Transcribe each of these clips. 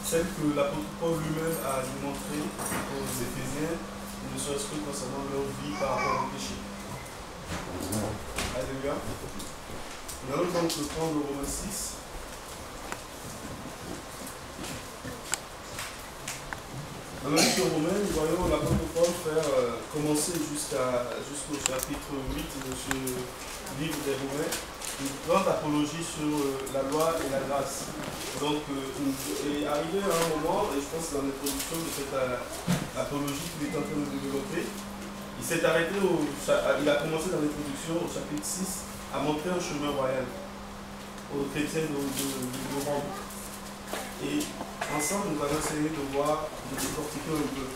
celle que l'apôtre Paul lui-même a démontrée aux Éphésiens, ne serait-ce que concernant leur vie par rapport au péché. Alléluia. Nous allons donc prendre Romains 6. Dans le livre de Romains, nous voyons l'apôtre Paul commencer jusqu'au chapitre 8 de ce livre des Romains, une grande apologie sur la loi et la grâce. Donc, il est arrivé à un moment, et je pense dans l'introduction de cette apologie qu'il est en train de développer, il s'est arrêté, il a commencé dans l'introduction au chapitre 6 à montrer un chemin royal aux chrétiens de Rome. Et ensemble, nous allons essayer de voir, de décortiquer un peu.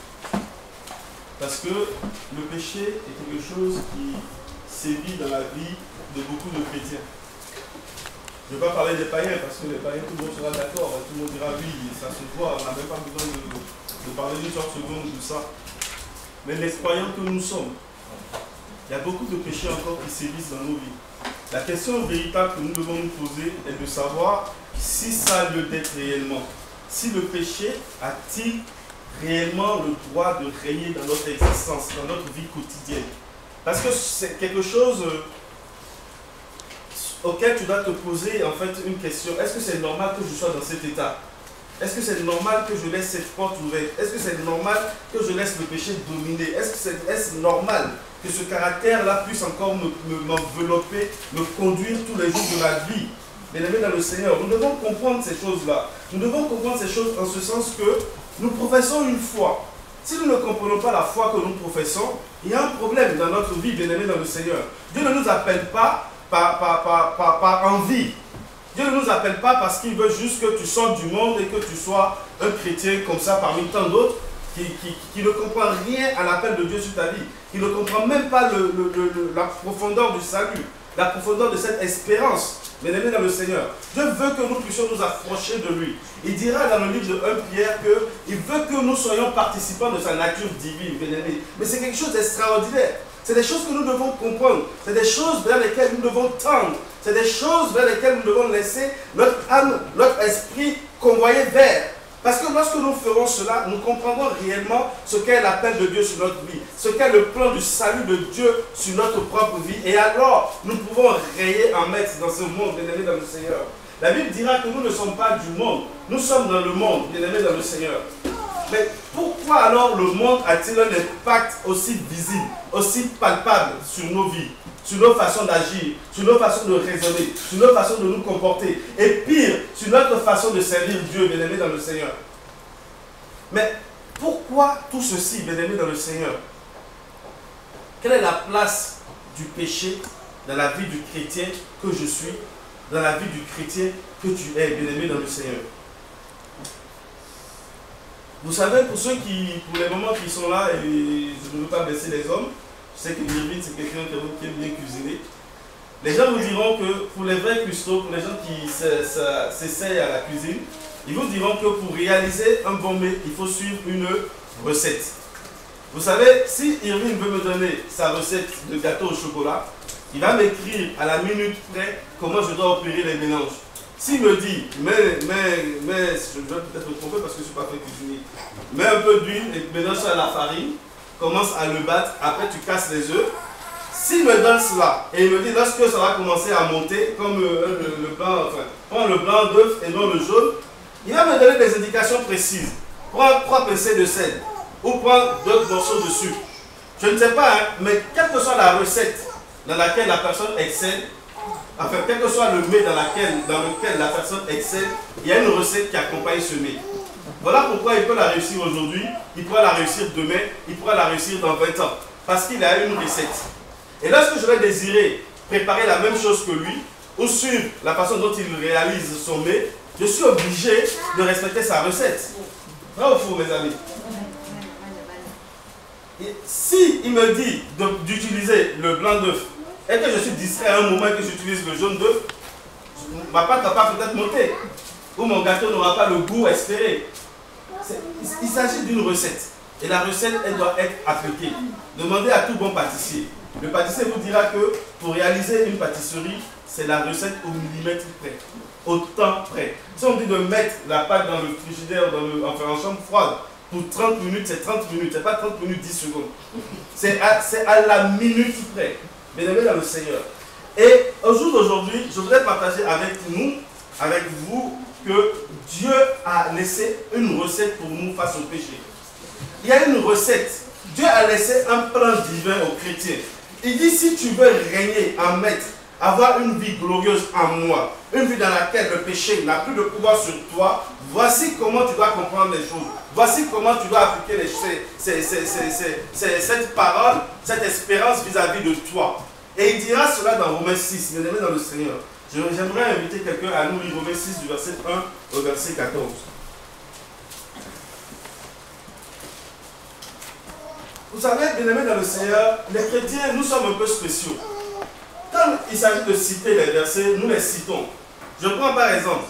Parce que le péché est quelque chose qui sévit dans la vie de beaucoup de chrétiens. Je ne vais pas parler des païens, parce que les païens, tout le monde sera d'accord, tout le monde dira oui, ça se voit, on n'a même pas besoin de parler d'une sorte seconde de ça. Mais les croyants que nous sommes, il y a beaucoup de péchés encore qui sévissent dans nos vies. La question véritable que nous devons nous poser est de savoir si ça a lieu d'être réellement. Si le péché a-t-il réellement le droit de régner dans notre existence, dans notre vie quotidienne? Parce que c'est quelque chose auquel tu dois te poser en fait une question. Est-ce que c'est normal que je sois dans cet état? Est-ce que c'est normal que je laisse cette porte ouverte? Est-ce que c'est normal que je laisse le péché dominer? Est-ce normal que ce caractère-là puisse encore m'envelopper, me conduire tous les jours de ma vie? Bien-aimés dans le Seigneur, nous devons comprendre ces choses-là. Nous devons comprendre ces choses en ce sens que nous professons une foi. Si nous ne comprenons pas la foi que nous professons, il y a un problème dans notre vie, bien-aimés dans le Seigneur. Dieu ne nous appelle pas par envie. Dieu ne nous appelle pas parce qu'il veut juste que tu sortes du monde et que tu sois un chrétien comme ça parmi tant d'autres qui ne comprend rien à l'appel de Dieu sur ta vie, qui ne comprend même pas la profondeur du salut, la profondeur de cette espérance, bien-aimés dans le Seigneur. Dieu veut que nous puissions nous approcher de lui. Il dira dans le livre de 1 Pierre qu'il veut que nous soyons participants de sa nature divine, bien-aimés. Mais c'est quelque chose d'extraordinaire. C'est des choses que nous devons comprendre. C'est des choses vers lesquelles nous devons tendre. C'est des choses vers lesquelles nous devons laisser notre âme, notre esprit convoyer vers. Parce que lorsque nous ferons cela, nous comprendrons réellement ce qu'est l'appel de Dieu sur notre vie, ce qu'est le plan du salut de Dieu sur notre propre vie. Et alors, nous pouvons rayer en maître dans ce monde, bien-aimés dans le Seigneur. La Bible dira que nous ne sommes pas du monde, nous sommes dans le monde, bien-aimés dans le Seigneur. Mais pourquoi alors le monde a-t-il un impact aussi visible, aussi palpable sur nos vies, sur nos façons d'agir, sur nos façons de raisonner, sur nos façons de nous comporter, et pire, sur notre façon de servir Dieu, bien-aimés dans le Seigneur? Mais pourquoi tout ceci, bien-aimés dans le Seigneur? Quelle est la place du péché dans la vie du chrétien que je suis, dans la vie du chrétien que tu es, bien-aimé dans le Seigneur? Vous savez, pour ceux qui, pour les moments qui sont là, et je ne veux pas blesser les hommes, je sais que Irvine c'est quelqu'un qui aime bien cuisiner. Les gens vous diront que pour les vrais cuistots, pour les gens qui s'essayent à la cuisine, ils vous diront que pour réaliser un bon mets, il faut suivre une recette. Vous savez, si Irvine veut me donner sa recette de gâteau au chocolat, il va m'écrire à la minute près comment je dois opérer les mélanges. S'il me dit, mais je vais peut-être me tromper parce que je ne suis pas fait cuisiner, mets un peu d'huile et mélange ça à la farine, commence à le battre, après tu casses les œufs. S'il me donne cela et il me dit, lorsque ça va commencer à monter, comme le blanc, enfin, prends le blanc d'œuf et non le jaune, il va me donner des indications précises. Prends 3 pincées de sel ou prends 2 morceaux de sucre. Je ne sais pas, hein, mais quelle que soit la recette dans laquelle la personne excelle, enfin, quel que soit le mets dans lequel la personne excelle, il y a une recette qui accompagne ce mets. Voilà pourquoi il peut la réussir aujourd'hui, il pourra la réussir demain, il pourra la réussir dans 20 ans. Parce qu'il a une recette. Et lorsque je vais désirer préparer la même chose que lui, ou suivre la façon dont il réalise son mets, je suis obligé de respecter sa recette. Vrai ou faux, mes amis? Et si il me dit d'utiliser le blanc d'œuf, et que je suis distrait à un moment et que j'utilise le jaune d'œuf, ma pâte ne va pas peut-être monter. Ou mon gâteau n'aura pas le goût espéré. Il s'agit d'une recette. Et la recette, elle doit être appliquée. Demandez à tout bon pâtissier. Le pâtissier vous dira que pour réaliser une pâtisserie, c'est la recette au millimètre près, au temps près. Si on dit de mettre la pâte dans le frigidaire, enfin en chambre froide, pour 30 minutes, c'est 30 minutes, c'est pas 30 minutes, 10 secondes. C'est à la minute près. Bien-aimés dans le Seigneur. Et au jour d'aujourd'hui, je voudrais partager avec nous, avec vous, que Dieu a laissé une recette pour nous face au péché. Il y a une recette. Dieu a laissé un plan divin aux chrétiens. Il dit, si tu veux régner en maître, avoir une vie glorieuse en moi, une vie dans laquelle le péché n'a plus de pouvoir sur toi, voici comment tu dois comprendre les choses. Voici comment tu dois appliquer cette parole, cette espérance vis-à-vis de toi. Et il dira cela dans Romains 6, bien aimé dans le Seigneur. J'aimerais inviter quelqu'un à nous lire Romains 6 du verset 1 au verset 14. Vous savez, bien aimé dans le Seigneur, les chrétiens, nous sommes un peu spéciaux. Quand il s'agit de citer les versets, nous les citons. Je prends par exemple,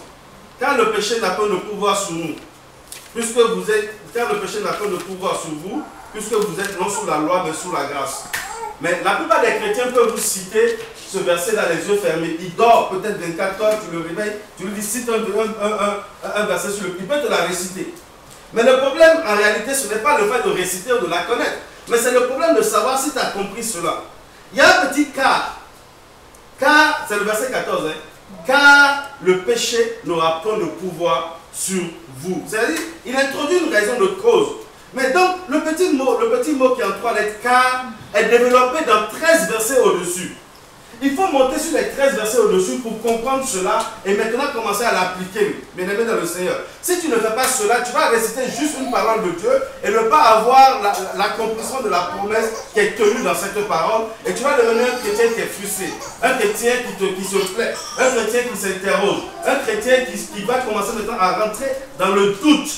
quand le péché n'a pas de pouvoir sur nous, puisque vous êtes, quand le péché n'a pas de pouvoir sur vous, puisque vous êtes non sous la loi, mais sous la grâce. Mais la plupart des chrétiens peuvent vous citer ce verset-là, les yeux fermés. Il dort peut-être 24 heures, tu le réveilles, tu lui dis cite un verset sur le. Il peut te la réciter. Mais le problème, en réalité, ce n'est pas le fait de réciter ou de la connaître, mais c'est le problème de savoir si tu as compris cela. Il y a un petit car. Car, c'est le verset 14, hein. Car le péché n'aura pas de pouvoir sur vous. C'est-à-dire, il introduit une raison de cause. Mais donc, le petit mot qui est en 3 lettres, car, est développé dans 13 versets au-dessus. Il faut monter sur les 13 versets au-dessus pour comprendre cela et maintenant commencer à l'appliquer, bien aimé dans le Seigneur. Si tu ne fais pas cela, tu vas réciter juste une parole de Dieu et ne pas avoir l'accomplissement de la promesse qui est tenue dans cette parole. Et tu vas devenir un chrétien qui est frustré, un chrétien qui se plaît, un chrétien qui s'interroge, un chrétien qui va commencer maintenant à rentrer dans le doute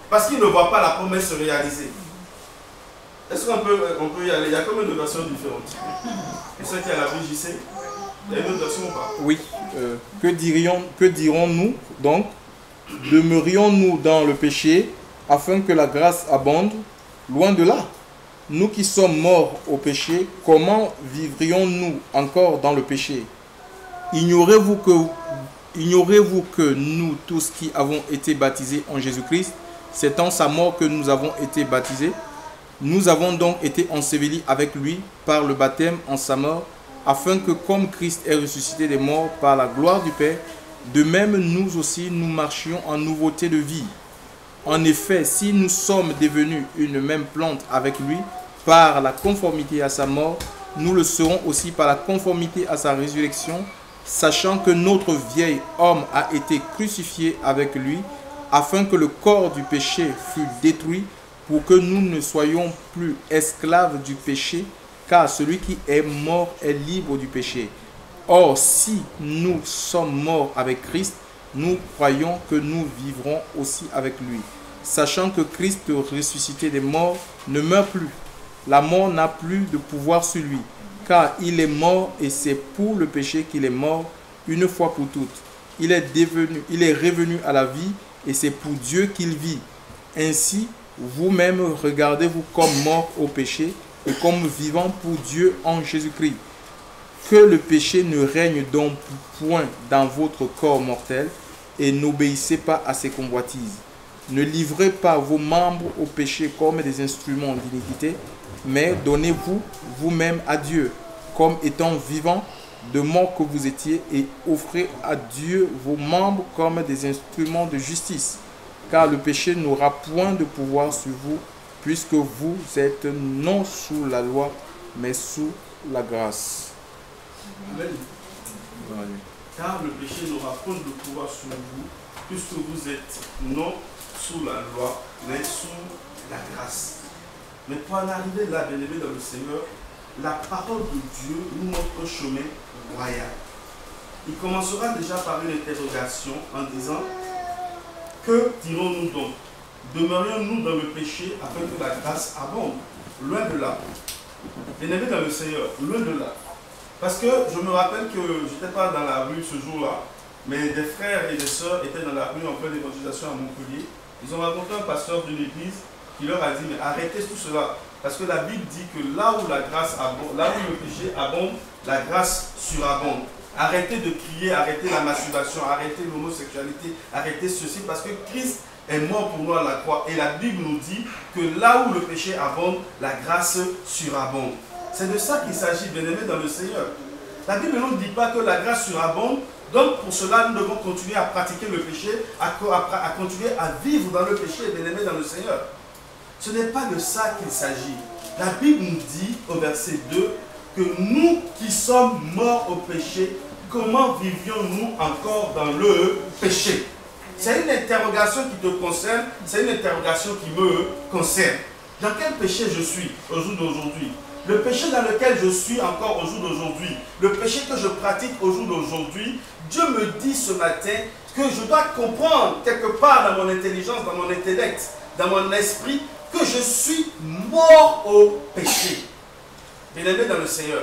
parce qu'il ne voit pas la promesse se réaliser. Est-ce qu'on peut y aller? Il y a combien de versions différentes? Pour ceux qui a la VJC, il y a une autre version ou pas? Oui. Que dirons-nous donc? Demeurions-nous dans le péché afin que la grâce abonde? Loin de là. Nous qui sommes morts au péché, comment vivrions-nous encore dans le péché? Ignorez-vous que nous tous qui avons été baptisés en Jésus-Christ, c'est en sa mort que nous avons été baptisés? Nous avons donc été ensevelis avec lui par le baptême en sa mort, afin que comme Christ est ressuscité des morts par la gloire du Père, de même nous aussi nous marchions en nouveauté de vie. En effet, si nous sommes devenus une même plante avec lui par la conformité à sa mort, nous le serons aussi par la conformité à sa résurrection, sachant que notre vieil homme a été crucifié avec lui, afin que le corps du péché fût détruit, pour que nous ne soyons plus esclaves du péché, car celui qui est mort est libre du péché. Or, si nous sommes morts avec Christ, nous croyons que nous vivrons aussi avec lui, sachant que Christ ressuscité des morts ne meurt plus. La mort n'a plus de pouvoir sur lui, car il est mort et c'est pour le péché qu'il est mort une fois pour toutes. Il est revenu à la vie et c'est pour Dieu qu'il vit. Ainsi, vous-même regardez-vous comme mort au péché et comme vivant pour Dieu en Jésus-Christ. Que le péché ne règne donc point dans votre corps mortel et n'obéissez pas à ses convoitises. Ne livrez pas vos membres au péché comme des instruments d'iniquité, mais donnez-vous vous-même à Dieu comme étant vivants de mort que vous étiez et offrez à Dieu vos membres comme des instruments de justice. Car le péché n'aura point de pouvoir sur vous, puisque vous êtes non sous la loi, mais sous la grâce. Amen. Car le péché n'aura point de pouvoir sur vous, puisque vous êtes non sous la loi, mais sous la grâce. Mais pour en arriver là, bien aimé dans le Seigneur, la parole de Dieu nous montre un chemin royal. Il commencera déjà par une interrogation en disant: que dirons-nous donc? Demeurions-nous dans le péché afin que la grâce abonde? Loin de là. Bien-aimé dans le Seigneur, loin de là. Parce que je me rappelle que je n'étais pas dans la rue ce jour-là, mais des frères et des sœurs étaient dans la rue en pleine évangélisation à Montpellier. Ils ont rencontré un pasteur d'une église qui leur a dit: mais arrêtez tout cela. Parce que la Bible dit que là où la grâce abonde, là où le péché abonde, la grâce surabonde. Arrêtez de crier, arrêtez la masturbation, arrêtez l'homosexualité, arrêtez ceci, parce que Christ est mort pour nous à la croix. Et la Bible nous dit que là où le péché abonde, la grâce surabonde. C'est de ça qu'il s'agit, bien-aimés dans le Seigneur. La Bible ne nous dit pas que la grâce surabonde, donc pour cela nous devons continuer à pratiquer le péché, à continuer à vivre dans le péché, bien-aimés dans le Seigneur. Ce n'est pas de ça qu'il s'agit. La Bible nous dit au verset 2 que nous qui sommes morts au péché, comment vivions-nous encore dans le péché? C'est une interrogation qui te concerne, c'est une interrogation qui me concerne. Dans quel péché je suis au jour d'aujourd'hui? Le péché dans lequel je suis encore au jour d'aujourd'hui, le péché que je pratique au jour d'aujourd'hui, Dieu me dit ce matin que je dois comprendre quelque part dans mon intelligence, dans mon intellect, dans mon esprit, que je suis mort au péché. Bien-aimé dans le Seigneur.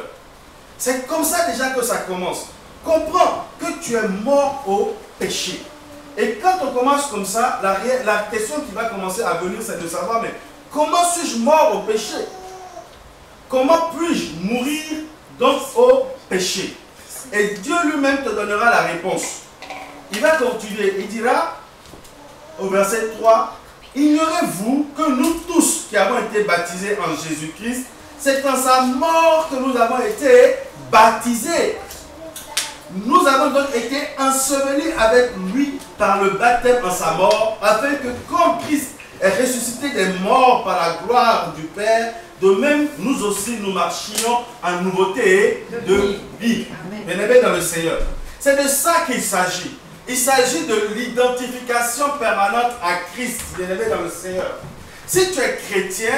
C'est comme ça déjà que ça commence. Comprends que tu es mort au péché. Et quand on commence comme ça, la question qui va commencer à venir, c'est de savoir, mais comment suis-je mort au péché? Comment puis-je mourir donc au péché? Et Dieu lui-même te donnera la réponse. Il va continuer, il dira au verset 3, ignorez-vous que nous tous qui avons été baptisés en Jésus-Christ, c'est en sa mort que nous avons été baptisés. Nous avons donc été ensevelis avec lui par le baptême en sa mort, afin que comme Christ est ressuscité des morts par la gloire du Père, de même nous aussi nous marchions en nouveauté de vie. Bien-aimés dans le Seigneur. C'est de ça qu'il s'agit. Il s'agit de l'identification permanente à Christ, bien-aimé dans le Seigneur. Si tu es chrétien,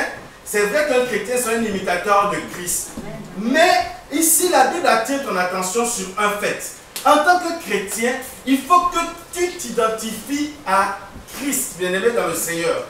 c'est vrai qu'un chrétien c'est un imitateur de Christ. Mais ici, la Bible attire ton attention sur un fait. En tant que chrétien, il faut que tu t'identifies à Christ, bien-aimé dans le Seigneur.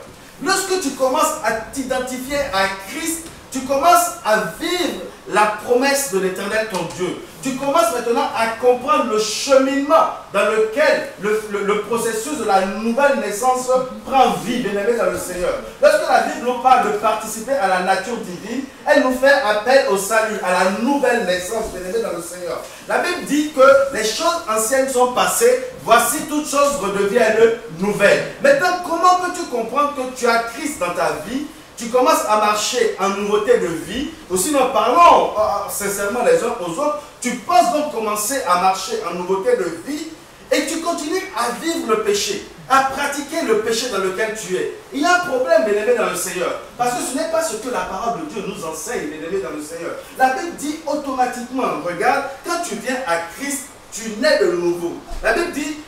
Lorsque tu commences à t'identifier à Christ, tu commences à vivre la promesse de l'Éternel, ton Dieu. Tu commences maintenant à comprendre le cheminement dans lequel le processus de la nouvelle naissance prend vie, bien-aimé dans le Seigneur. Lorsque la Bible nous parle de participer à la nature divine, elle nous fait appel au salut, à la nouvelle naissance, bien-aimé dans le Seigneur. La Bible dit que les choses anciennes sont passées, voici toutes choses redeviennent nouvelles. Maintenant, comment peux-tu comprendre que tu as Christ dans ta vie? Tu commences à marcher en nouveauté de vie. Aussi, nous parlons sincèrement les uns aux autres. Tu penses donc commencer à marcher en nouveauté de vie et tu continues à vivre le péché, à pratiquer le péché dans lequel tu es. Il y a un problème, bien-aimé, dans le Seigneur. Parce que ce n'est pas ce que la parole de Dieu nous enseigne, bien-aimé, dans le Seigneur. La Bible dit automatiquement, regarde, quand tu viens à Christ, tu nais de nouveau. La Bible dit,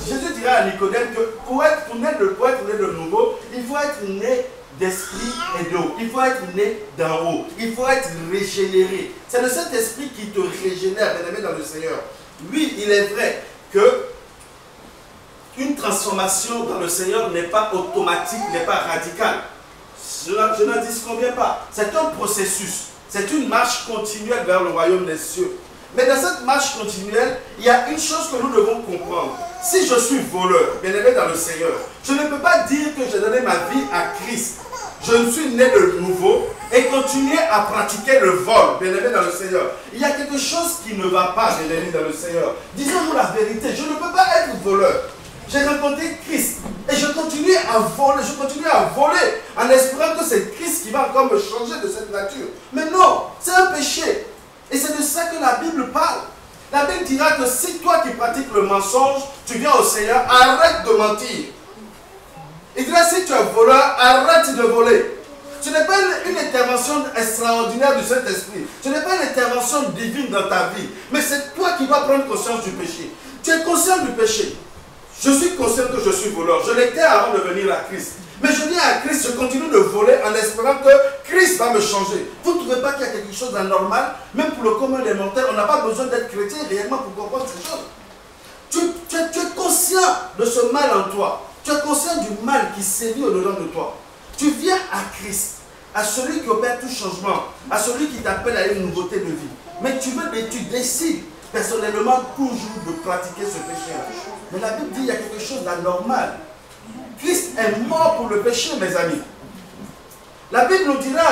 Jésus dira à Nicodème que pour être né de nouveau, il faut être né d'esprit et d'eau. Il faut être né d'en haut. Il faut être régénéré. C'est le Saint-Esprit qui te régénère, bien-aimé dans le Seigneur. Oui, il est vrai que une transformation dans le Seigneur n'est pas automatique, n'est pas radicale. Je n'en disconviens pas. C'est un processus. C'est une marche continuelle vers le royaume des cieux. Mais dans cette marche continuelle, il y a une chose que nous devons comprendre. Si je suis voleur, bien-aimé dans le Seigneur, je ne peux pas dire que j'ai donné ma vie à Christ. Je ne suis né de nouveau et continuer à pratiquer le vol, bien-aimé dans le Seigneur. Il y a quelque chose qui ne va pas, bien-aimé dans le Seigneur. Disons-nous la vérité, je ne peux pas être voleur. J'ai rencontré Christ et je continue à voler en espérant que c'est Christ qui va encore me changer de cette nature. Mais non, c'est un péché. Et c'est de ça que la Bible parle. La Bible dira que si toi qui pratiques le mensonge, tu viens au Seigneur, arrête de mentir. Il dira si tu es voleur, arrête de voler. Ce n'est pas une intervention extraordinaire du Saint-Esprit. Ce n'est pas une intervention divine dans ta vie. Mais c'est toi qui vas prendre conscience du péché. Tu es conscient du péché. Je suis conscient que je suis voleur. Je l'étais avant de venir à Christ. Mais je viens à Christ, je continue de voler en espérant que Christ va me changer. Vous ne trouvez pas qu'il y a quelque chose d'anormal? Même pour le commun des mortels, on n'a pas besoin d'être chrétien réellement pour comprendre ces choses. Tu es conscient de ce mal en toi. Tu es conscient du mal qui sévit au-dedans de toi. Tu viens à Christ, à celui qui opère tout changement, à celui qui t'appelle à une nouveauté de vie. Mais tu décides personnellement toujours de pratiquer ce péché. Mais la Bible dit qu'il y a quelque chose d'anormal. Christ est mort pour le péché, mes amis. La Bible nous dira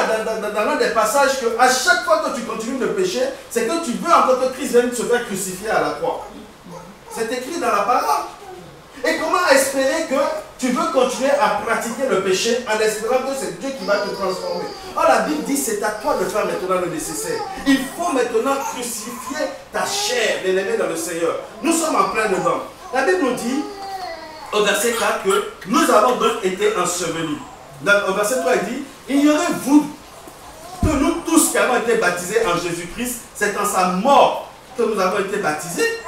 dans l'un des passages qu'à chaque fois que tu continues de pécher, c'est que tu veux encore que Christ vienne se faire crucifier à la croix. C'est écrit dans la parole. Et comment espérer que tu veux continuer à pratiquer le péché en espérant que c'est Dieu qui va te transformer? Or la Bible dit c'est à toi de faire maintenant le nécessaire. Il faut maintenant crucifier ta chair, bien-aimé dans le Seigneur. Nous sommes en plein dedans. La Bible nous dit au verset 4 que nous avons donc été ensevelis. Au verset 3 il dit, ignorez-vous que nous tous qui avons été baptisés en Jésus-Christ, c'est en sa mort que nous avons été baptisés.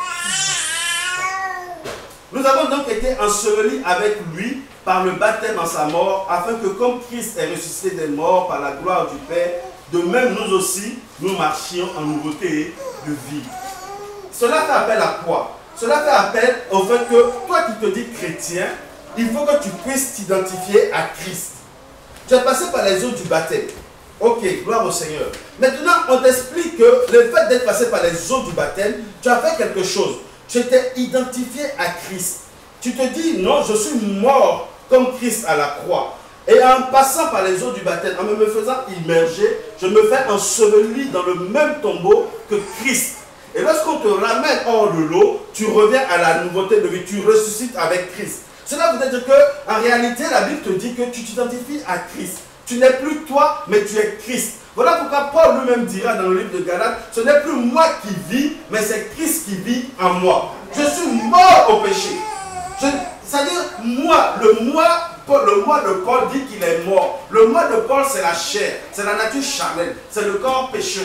Nous avons donc été ensevelis avec lui par le baptême en sa mort, afin que comme Christ est ressuscité des morts par la gloire du Père, de même nous aussi, nous marchions en nouveauté de vie. Cela fait appel à quoi? Cela fait appel au fait que toi qui te dis chrétien, il faut que tu puisses t'identifier à Christ. Tu es passé par les eaux du baptême. Ok, gloire au Seigneur. Maintenant, on t'explique que le fait d'être passé par les eaux du baptême, tu as fait quelque chose. Tu t'es identifié à Christ. Tu te dis, non, je suis mort comme Christ à la croix. Et en passant par les eaux du baptême, en me faisant immerger, je me fais ensevelir dans le même tombeau que Christ. Et lorsqu'on te ramène hors de l'eau, tu reviens à la nouveauté de vie, tu ressuscites avec Christ. Cela veut dire qu'en réalité, la Bible te dit que tu t'identifies à Christ. Tu n'es plus toi, mais tu es Christ. Voilà pourquoi Paul lui-même dira dans le livre de Galates, ce n'est plus moi qui vis, mais c'est Christ qui vit en moi. Je suis mort au péché. C'est-à-dire, moi, le moi de Paul dit qu'il est mort. Le moi de Paul, c'est la chair, c'est la nature charnelle, c'est le corps péché,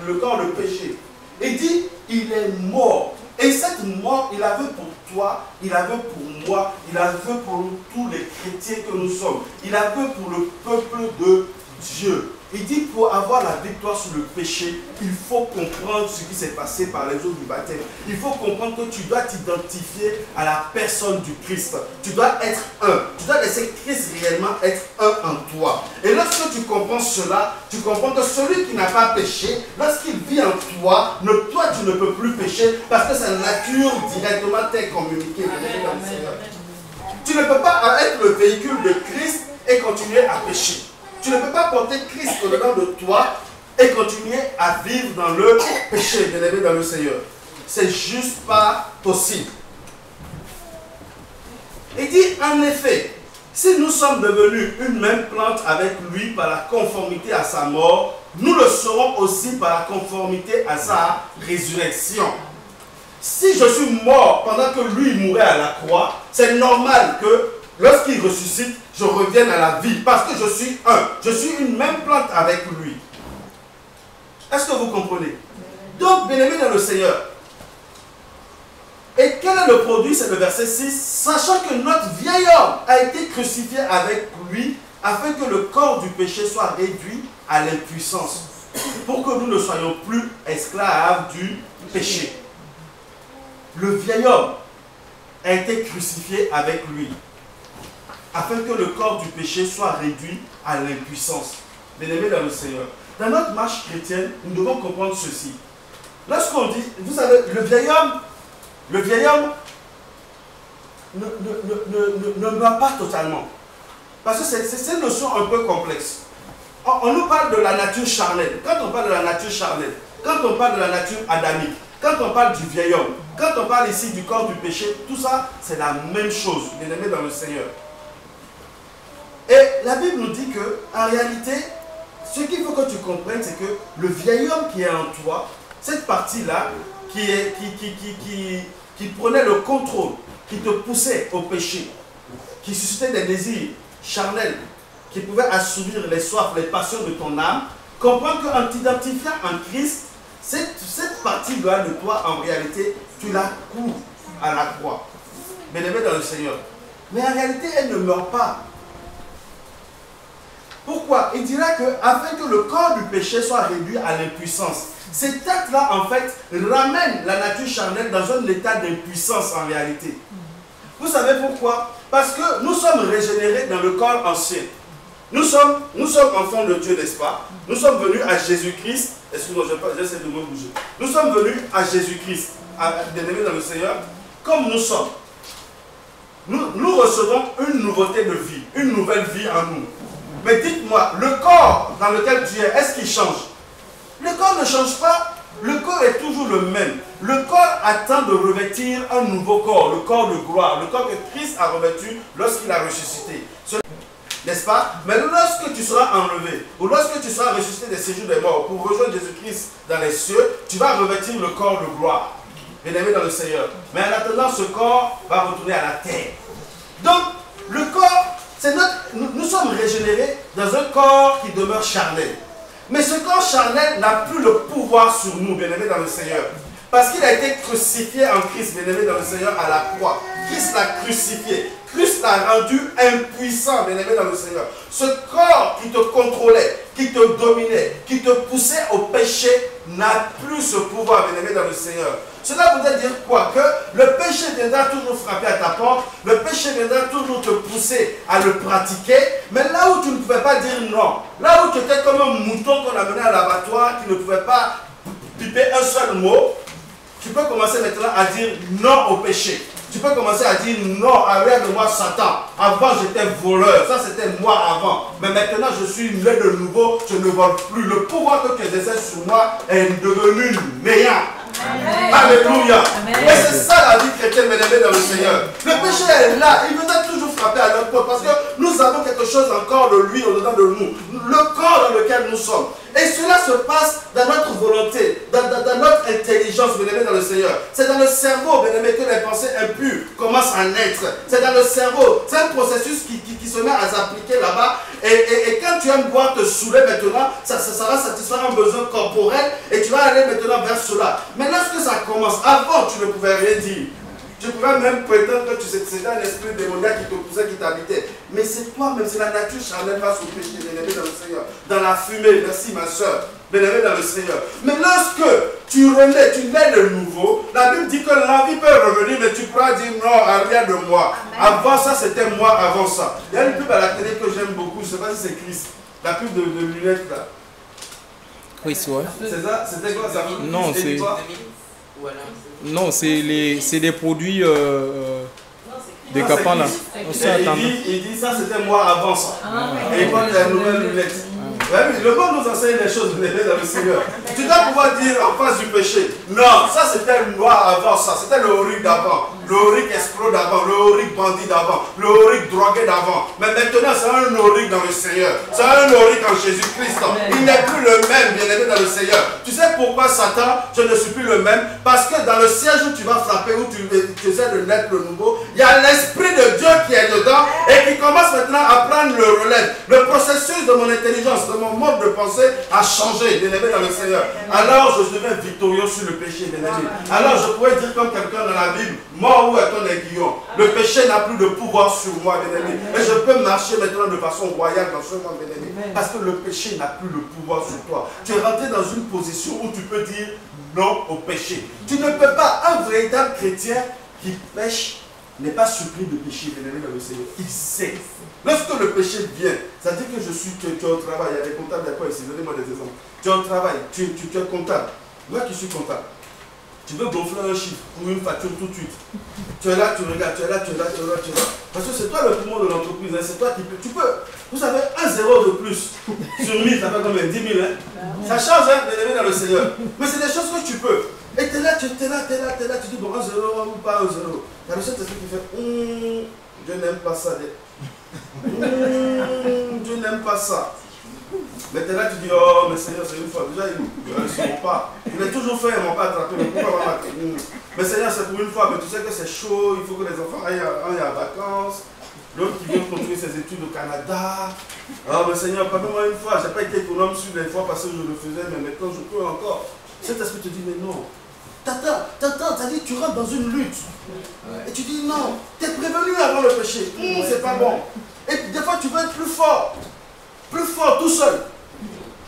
le corps de péché. Il dit, il est mort. Et cette mort, il la veut pour toi, il la veut pour moi, il la veut pour tous les chrétiens que nous sommes. Il la veut pour le peuple de Dieu. Il dit pour avoir la victoire sur le péché, il faut comprendre ce qui s'est passé par les eaux du baptême. Il faut comprendre que tu dois t'identifier à la personne du Christ. Tu dois être un. Tu dois laisser Christ réellement être un en toi. Et lorsque tu comprends cela, tu comprends que celui qui n'a pas péché, lorsqu'il vit en toi, toi tu ne peux plus pécher parce que sa nature directement t'est communiquée. Tu ne peux pas être le véhicule de Christ et continuer à pécher. Tu ne peux pas porter Christ au-dedans de toi et continuer à vivre dans le péché, bien-aimé dans le Seigneur. C'est juste pas possible. Il dit en effet, si nous sommes devenus une même plante avec lui par la conformité à sa mort, nous le serons aussi par la conformité à sa résurrection. Si je suis mort pendant que lui mourait à la croix, c'est normal que lorsqu'il ressuscite, je revienne à la vie parce que je suis un. Je suis une même plante avec lui. Est-ce que vous comprenez? Donc, bien-aimés dans le Seigneur. Et quel est le produit? C'est le verset 6. Sachant que notre vieil homme a été crucifié avec lui afin que le corps du péché soit réduit à l'impuissance. Pour que nous ne soyons plus esclaves du péché. Le vieil homme a été crucifié avec lui afin que le corps du péché soit réduit à l'impuissance. Bien-aimés dans le Seigneur, dans notre marche chrétienne, nous devons comprendre ceci. Lorsqu'on dit, vous savez, le vieil homme ne meurt pas totalement. Parce que c'est une notion un peu complexe. On nous parle de la nature charnelle. Quand on parle de la nature charnelle, quand on parle de la nature adamique, quand on parle du vieil homme, quand on parle ici du corps du péché, tout ça, c'est la même chose, bien-aimés dans le Seigneur. Et la Bible nous dit que, en réalité, ce qu'il faut que tu comprennes, c'est que le vieil homme qui est en toi, cette partie-là, qui prenait le contrôle, qui te poussait au péché, qui suscitait des désirs charnels, qui pouvait assouvir les soifs, les passions de ton âme, comprends qu'en t'identifiant en Christ, cette partie-là de toi, en réalité, tu la cours à la croix. Bien-aimé dans le Seigneur. Mais en réalité, elle ne meurt pas. Pourquoi? Il dira que afin que le corps du péché soit réduit à l'impuissance. Cet acte-là, en fait, ramène la nature charnelle dans un état d'impuissance en réalité. Vous savez pourquoi? Parce que nous sommes régénérés dans le corps ancien. Nous sommes enfants de Dieu, n'est-ce pas? Nous sommes venus à Jésus-Christ. Excusez-moi, j'essaie de me bouger. Nous sommes venus à Jésus-Christ, bien-aimés dans le Seigneur, comme nous sommes. Nous recevons une nouveauté de vie, une nouvelle vie en nous. Mais dites-moi, le corps dans lequel tu es, est-ce qu'il change? Le corps ne change pas. Le corps est toujours le même. Le corps attend de revêtir un nouveau corps, le corps de gloire, le corps que Christ a revêtu lorsqu'il a ressuscité. N'est-ce pas? Mais lorsque tu seras enlevé, ou lorsque tu seras ressuscité des séjours des morts pour rejoindre Jésus-Christ dans les cieux, tu vas revêtir le corps de gloire. Bien-aimé dans le Seigneur. Mais en attendant, ce corps va retourner à la terre. Donc, le corps, c'est nous sommes régénérés dans un corps qui demeure charnel. Mais ce corps charnel n'a plus le pouvoir sur nous, bien-aimé dans le Seigneur. Parce qu'il a été crucifié en Christ, bien-aimé dans le Seigneur, à la croix. Christ l'a crucifié. Christ l'a rendu impuissant, bien-aimé dans le Seigneur. Ce corps qui te contrôlait, qui te dominait, qui te poussait au péché, n'a plus ce pouvoir, bien-aimé dans le Seigneur. Cela voudrait dire quoi? Que le péché viendra toujours frapper à ta porte, le péché viendra toujours te pousser à le pratiquer, mais là où tu ne pouvais pas dire non, là où tu étais comme un mouton qu'on a mené à l'abattoir, qui ne pouvait pas piper un seul mot, tu peux commencer maintenant à dire non au péché. Tu peux commencer à dire non, arrête de moi Satan. Avant j'étais voleur, ça c'était moi avant. Mais maintenant je suis né de nouveau, je ne vole plus. Le pouvoir que tu exerces sur moi est devenu néant. Amen. Alléluia. Et c'est ça la vie chrétienne, bien-aimée dans le Seigneur. Le péché est là, il viendra toujours frapper à notre porte parce que nous avons quelque chose encore de lui au-dedans de nous. Le corps dans lequel nous sommes. Et cela se passe dans notre volonté, dans notre intelligence, bien-aimé dans le Seigneur. C'est dans le cerveau, bien-aimé, que les pensées impures commencent à naître. C'est dans le cerveau. C'est un processus qui se met à s'appliquer là-bas. Et quand tu aimes boire te saouler maintenant, ça va satisfaire un besoin corporel et tu vas aller maintenant vers cela. Mais lorsque ça commence, avant tu ne pouvais rien dire. Tu pouvais même prétendre que c'était un esprit démoniaque qui te poussait, qui t'habitait. Mais c'est toi-même, c'est la nature charnelle face au péché, bien-aimé dans le Seigneur. Dans la fumée, merci ma soeur, bien-aimé dans le Seigneur. Mais lorsque tu renais, tu nais de nouveau, la Bible dit que l'envie peut revenir, mais tu pourras dire non à rien de moi. Amen. Avant ça, c'était moi, avant ça. Il y a une pub à la télé que j'aime beaucoup, je ne sais pas si c'est Chris, la pub de lunettes là. Chris, ouais. C'est ça? C'était quoi ça? Non, c'est... Non, c'est des produits des capans là. Il dit ça c'était moi avant ça. Et il porte la nouvelle lunette. Ouais, le monde nous enseigne les choses, bien-aimés dans le Seigneur. Tu dois pouvoir dire en face du péché, non, ça c'était moi avant ça, c'était le Auric d'avant, le Auric escroc d'avant, le Auric bandit d'avant, le Auric drogué d'avant. Mais maintenant c'est un Auric dans le Seigneur, c'est un Auric en Jésus-Christ. Il n'est plus le même, bien-aimé dans le Seigneur. Tu sais pourquoi Satan, je ne suis plus le même? Parce que dans le siège où tu vas frapper, où tu essaies de naître le nouveau, il y a l'Esprit de Dieu qui est dedans et qui commence maintenant à prendre le relais. Le processus de mon intelligence, de mon mode de pensée a changé, bien-aimé dans le Seigneur. Alors je deviens victorieux sur le péché, bien-aimé. Alors je pourrais dire comme quelqu'un dans la Bible, mort où est ton aiguillon? Le péché n'a plus de pouvoir sur moi, bien-aimé. Et je peux marcher maintenant de façon royale dans ce monde, bien-aimé. Parce que le péché n'a plus le pouvoir sur toi. Tu es rentré dans une position où tu peux dire non au péché. Tu ne peux pas, un véritable chrétien qui pêche n'est pas surpris de péché, bien-aimé dans le Seigneur. Il sait. Lorsque le péché vient, ça dit que tu es au travail, il y a des comptables d'accord ici, donnez-moi des exemples. Tu es au travail, tu es comptable. Moi qui suis comptable, tu veux gonfler un chiffre pour une facture tout de suite. Tu es là, tu regardes, tu es là, tu es là, tu es là, tu es là. Parce que c'est toi le poumon de l'entreprise, hein, c'est toi qui peux. Tu peux. Vous savez, un zéro de plus sur 1000, ça fait combien? 10 000, hein? Ça change, hein, bien-aimé dans le Seigneur. Mais c'est des choses que tu peux. Et tu es là, tu es là, tu es là, tu es là, tu dis bon, un zéro ou pas un zéro. Il y a le Saint-Esprit qui fait je n'aime pas ça. Je n'aime pas ça. Mais tu es là, tu dis oh, mais Seigneur, c'est une fois. Déjà, ils ne sont pas. Je l'ai toujours fait, ils ne m'ont pas attrapé. Mais pourquoi pas mais Seigneur, c'est pour une fois. Mais tu sais que c'est chaud, il faut que les enfants aillent en vacances. L'autre qui vient continuer ses études au Canada. Ah, mais Seigneur, pardonne-moi une fois. Je n'ai pas été économe sur les fois parce que je le faisais, mais maintenant je peux encore. Cet esprit te dit, mais non. T'attends, ça dit, tu rentres dans une lutte. Et tu dis, non, tu es prévenu avant le péché. C'est pas bon. Et des fois, tu veux être plus fort tout seul.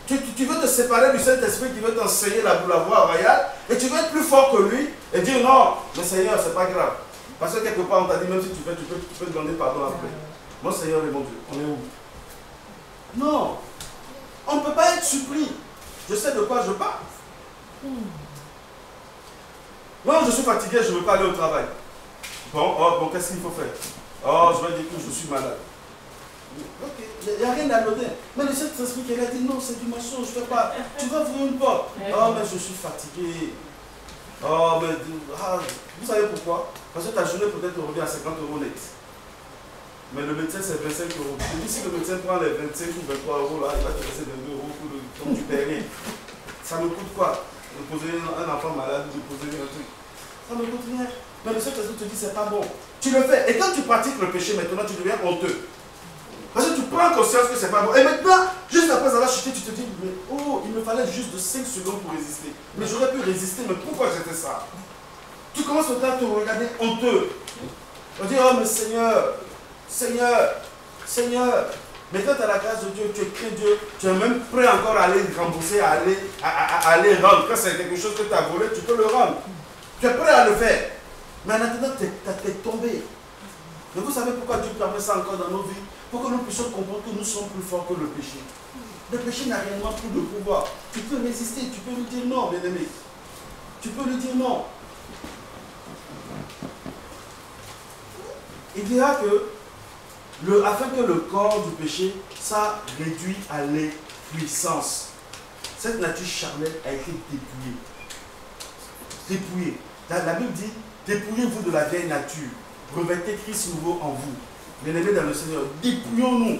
Tu veux te séparer du Saint-Esprit qui veut t'enseigner la voie royale. Et tu veux être plus fort que lui et dire, non, mais Seigneur, c'est pas grave. Parce que quelque part, on t'a dit, même si tu peux demander pardon après. Mon Seigneur et mon Dieu, on est où? Non, on ne peut pas être surpris. Je sais de quoi je parle. Non, je suis fatigué, je ne veux pas aller au travail. Bon, qu'est-ce qu'il faut faire? Oh, je vais dire que je suis malade. Ok, il n'y a rien d'anodin. Mais le Saint-Esprit qui a dit non, c'est du mensonge, je ne fais pas. Tu vas ouvrir une porte. Oh, mais je suis fatigué. Oh, mais vous savez pourquoi? Parce que ta journée peut-être revient à 50 € net. Mais le médecin, c'est 25 €. Je dis, si le médecin prend les 25 ou 23 € là, il va te laisser 22 € comme tu paies rien. Ça me coûte quoi? De poser un enfant malade, de poser un truc. Ça me coûte rien. Mais le Saint-Esprit te dit, c'est pas bon. Tu le fais. Et quand tu pratiques le péché, maintenant, tu deviens honteux. Parce que tu prends conscience que c'est pas bon. Et maintenant, juste après avoir chuté, tu te dis, mais oh, il me fallait juste de 5 secondes pour résister. Mais j'aurais pu résister, mais pourquoi j'ai fait ça? Tu commences maintenant à te regarder honteux. On dit, oh mais Seigneur, Seigneur, Seigneur. Mais quand tu as la grâce de Dieu, tu crains Dieu, tu es même prêt encore à aller rembourser, à aller rendre. Quand c'est quelque chose que tu as volé, tu peux le rendre. Tu es prêt à le faire. Mais en attendant, tu es tombé. Mais vous savez pourquoi Dieu permet ça encore dans nos vies? Pour que nous puissions comprendre que nous sommes plus forts que le péché. Le péché n'a réellement plus de pouvoir. Tu peux résister, tu peux lui dire non, bien-aimé. Tu peux lui dire non. Il dira que, afin que le corps du péché, ça réduit à l'impuissance. Cette nature charnelle a été dépouillée. Dépouillée. La Bible dit, dépouillez-vous de la vieille nature. Revêtez Christ nouveau en vous. Bien-aimés dans le Seigneur, dépouillons-nous.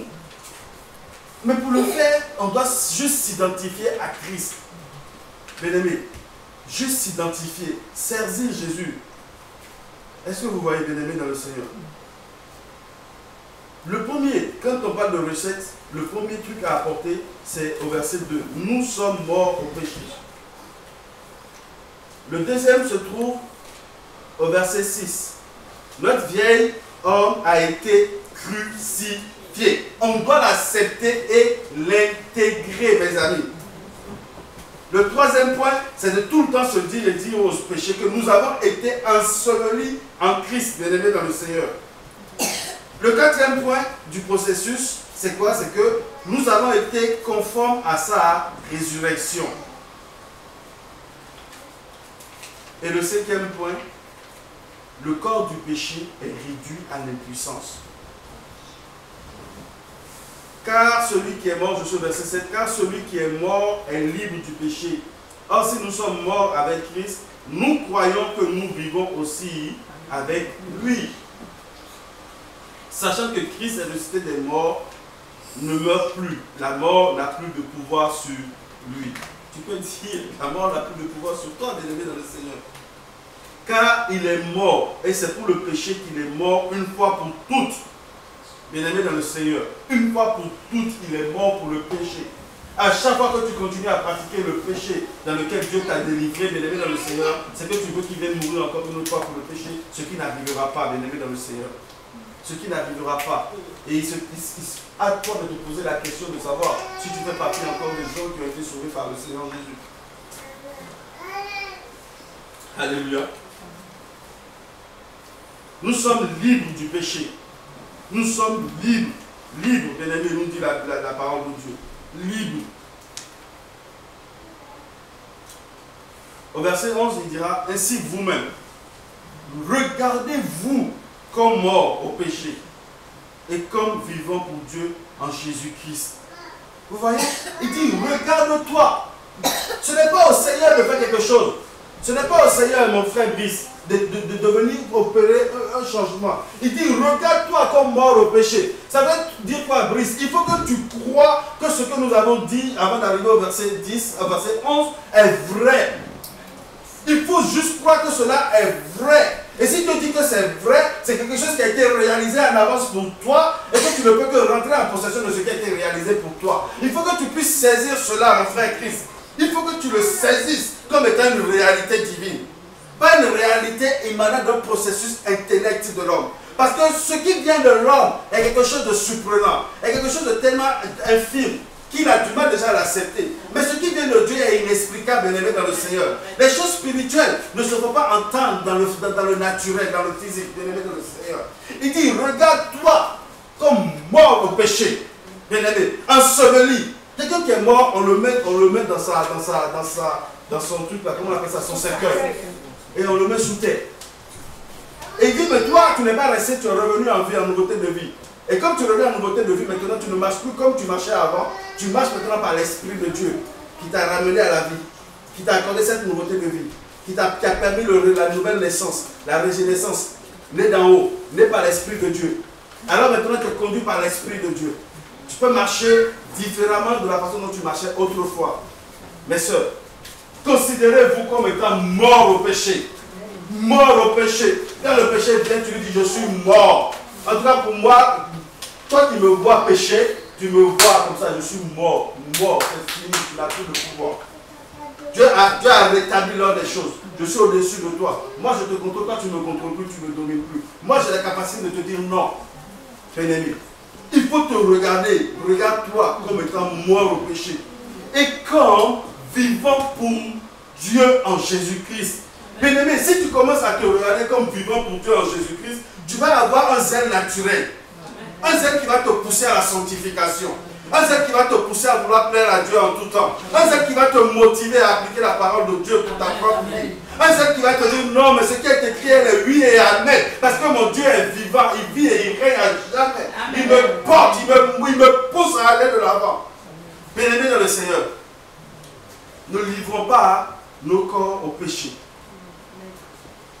Mais pour le faire, on doit juste s'identifier à Christ. Bien-aimés, juste s'identifier, servir Jésus. Est-ce que vous voyez, bien-aimés dans le Seigneur? Le premier, quand on parle de recette, le premier truc à apporter, c'est au verset 2. Nous sommes morts au péché. Le deuxième se trouve au verset 6. Notre vieil homme a été crucifié. On doit l'accepter et l'intégrer, mes amis. Le troisième point, c'est de tout le temps se dire et dire aux péchés que nous avons été ensevelis en Christ, bien-aimés dans le Seigneur. Le quatrième point du processus, c'est quoi? C'est que nous avons été conformes à sa résurrection. Et le cinquième point, le corps du péché est réduit à l'impuissance. Car celui qui est mort, je suis au verset 7, car celui qui est mort est libre du péché. Or, si nous sommes morts avec Christ, nous croyons que nous vivons aussi avec lui. Sachant que Christ est ressuscité des morts, ne meurt plus. La mort n'a plus de pouvoir sur lui. Tu peux dire, la mort n'a plus de pouvoir sur toi, bien-aimé dans le Seigneur. Car il est mort, et c'est pour le péché qu'il est mort une fois pour toutes. Bien-aimé dans le Seigneur, une fois pour toutes, il est mort pour le péché. À chaque fois que tu continues à pratiquer le péché dans lequel Dieu t'a délivré, bien-aimé dans le Seigneur, c'est que tu veux qu'il vienne mourir encore une autre fois pour le péché, ce qui n'arrivera pas, bien-aimé dans le Seigneur. Ce qui n'arrivera pas. Et il a toi de te poser la question de savoir si tu fais partie encore des gens qui ont été sauvés par le Seigneur Jésus. Alléluia. Nous sommes libres du péché. Nous sommes libres. Libres, bien-aimé, nous dit la parole de Dieu. Libres. Au verset 11, il dira, ainsi vous-même, regardez-vous comme morts au péché et comme vivants pour Dieu en Jésus-Christ. Vous voyez? Il dit, regarde-toi. Ce n'est pas au Seigneur de faire quelque chose. Ce n'est pas au Seigneur, mon frère Brice, de venir opérer un changement. Il dit, regarde-toi comme mort au péché. Ça veut dire quoi, Brice? Il faut que tu crois que ce que nous avons dit avant d'arriver au verset 10, au verset 11, est vrai. Il faut juste croire que cela est vrai. Et si tu dis que c'est vrai, c'est quelque chose qui a été réalisé en avance pour toi et que tu ne peux que rentrer en possession de ce qui a été réalisé pour toi. Il faut que tu puisses saisir cela, mon frère Christ. Il faut que tu le saisisses comme étant une réalité divine. Pas une réalité émanant d'un processus intellect de l'homme. Parce que ce qui vient de l'homme est quelque chose de surprenant, est quelque chose de tellement infime qu'il a du mal déjà à l'accepter. Mais ce qui vient de Dieu est inexplicable, bien-aimé dans le Seigneur. Les choses spirituelles ne se font pas entendre dans le naturel, dans le physique, bien-aimé dans le Seigneur. Il dit, regarde-toi comme mort au péché, bien-aimé, enseveli. Quelqu'un qui est mort, on le met dans son truc, là, comment on appelle ça, son cercueil. Et on le met sous terre. Et il dit, mais toi, tu n'es pas resté, tu es revenu en vie, en nouveauté de vie. Et comme tu reviens à la nouveauté de vie, maintenant tu ne marches plus comme tu marchais avant. Tu marches maintenant par l'Esprit de Dieu qui t'a ramené à la vie, qui t'a accordé cette nouveauté de vie, qui a permis la nouvelle naissance, la régénérescence, né d'en haut, né par l'Esprit de Dieu. Alors maintenant tu es conduit par l'Esprit de Dieu. Tu peux marcher différemment de la façon dont tu marchais autrefois. Mes soeurs, considérez-vous comme étant mort au péché. Mort au péché. Quand le péché vient, tu lui dis je suis mort. En tout cas pour moi, toi qui me vois pécher, tu me vois comme ça, je suis mort. Mort, c'est fini, tu n'as plus de pouvoir. Dieu a rétabli l'ordre des choses. Je suis au-dessus de toi. Moi je te contrôle, toi tu ne me contrôles plus, tu ne me domines plus. Moi j'ai la capacité de te dire non. Bien-aimé, il faut te regarder. Regarde-toi comme étant mort au péché. Et quand vivant pour Dieu en Jésus-Christ. Bien-aimé, si tu commences à te regarder comme vivant pour Dieu en Jésus-Christ, tu vas avoir un zèle naturel. Un zèle qui va te pousser à la sanctification. Un zèle qui va te pousser à vouloir plaire à Dieu en tout temps. Un zèle qui va te motiver à appliquer la parole de Dieu pour ta propre vie. Un zèle qui va te dire non, mais ce qui est écrit est oui et amen. Parce que mon Dieu est vivant, il vit et il règne à jamais. Il me porte, il me pousse à aller de l'avant. Bien-aimés dans le Seigneur, ne livrons pas nos corps au péché.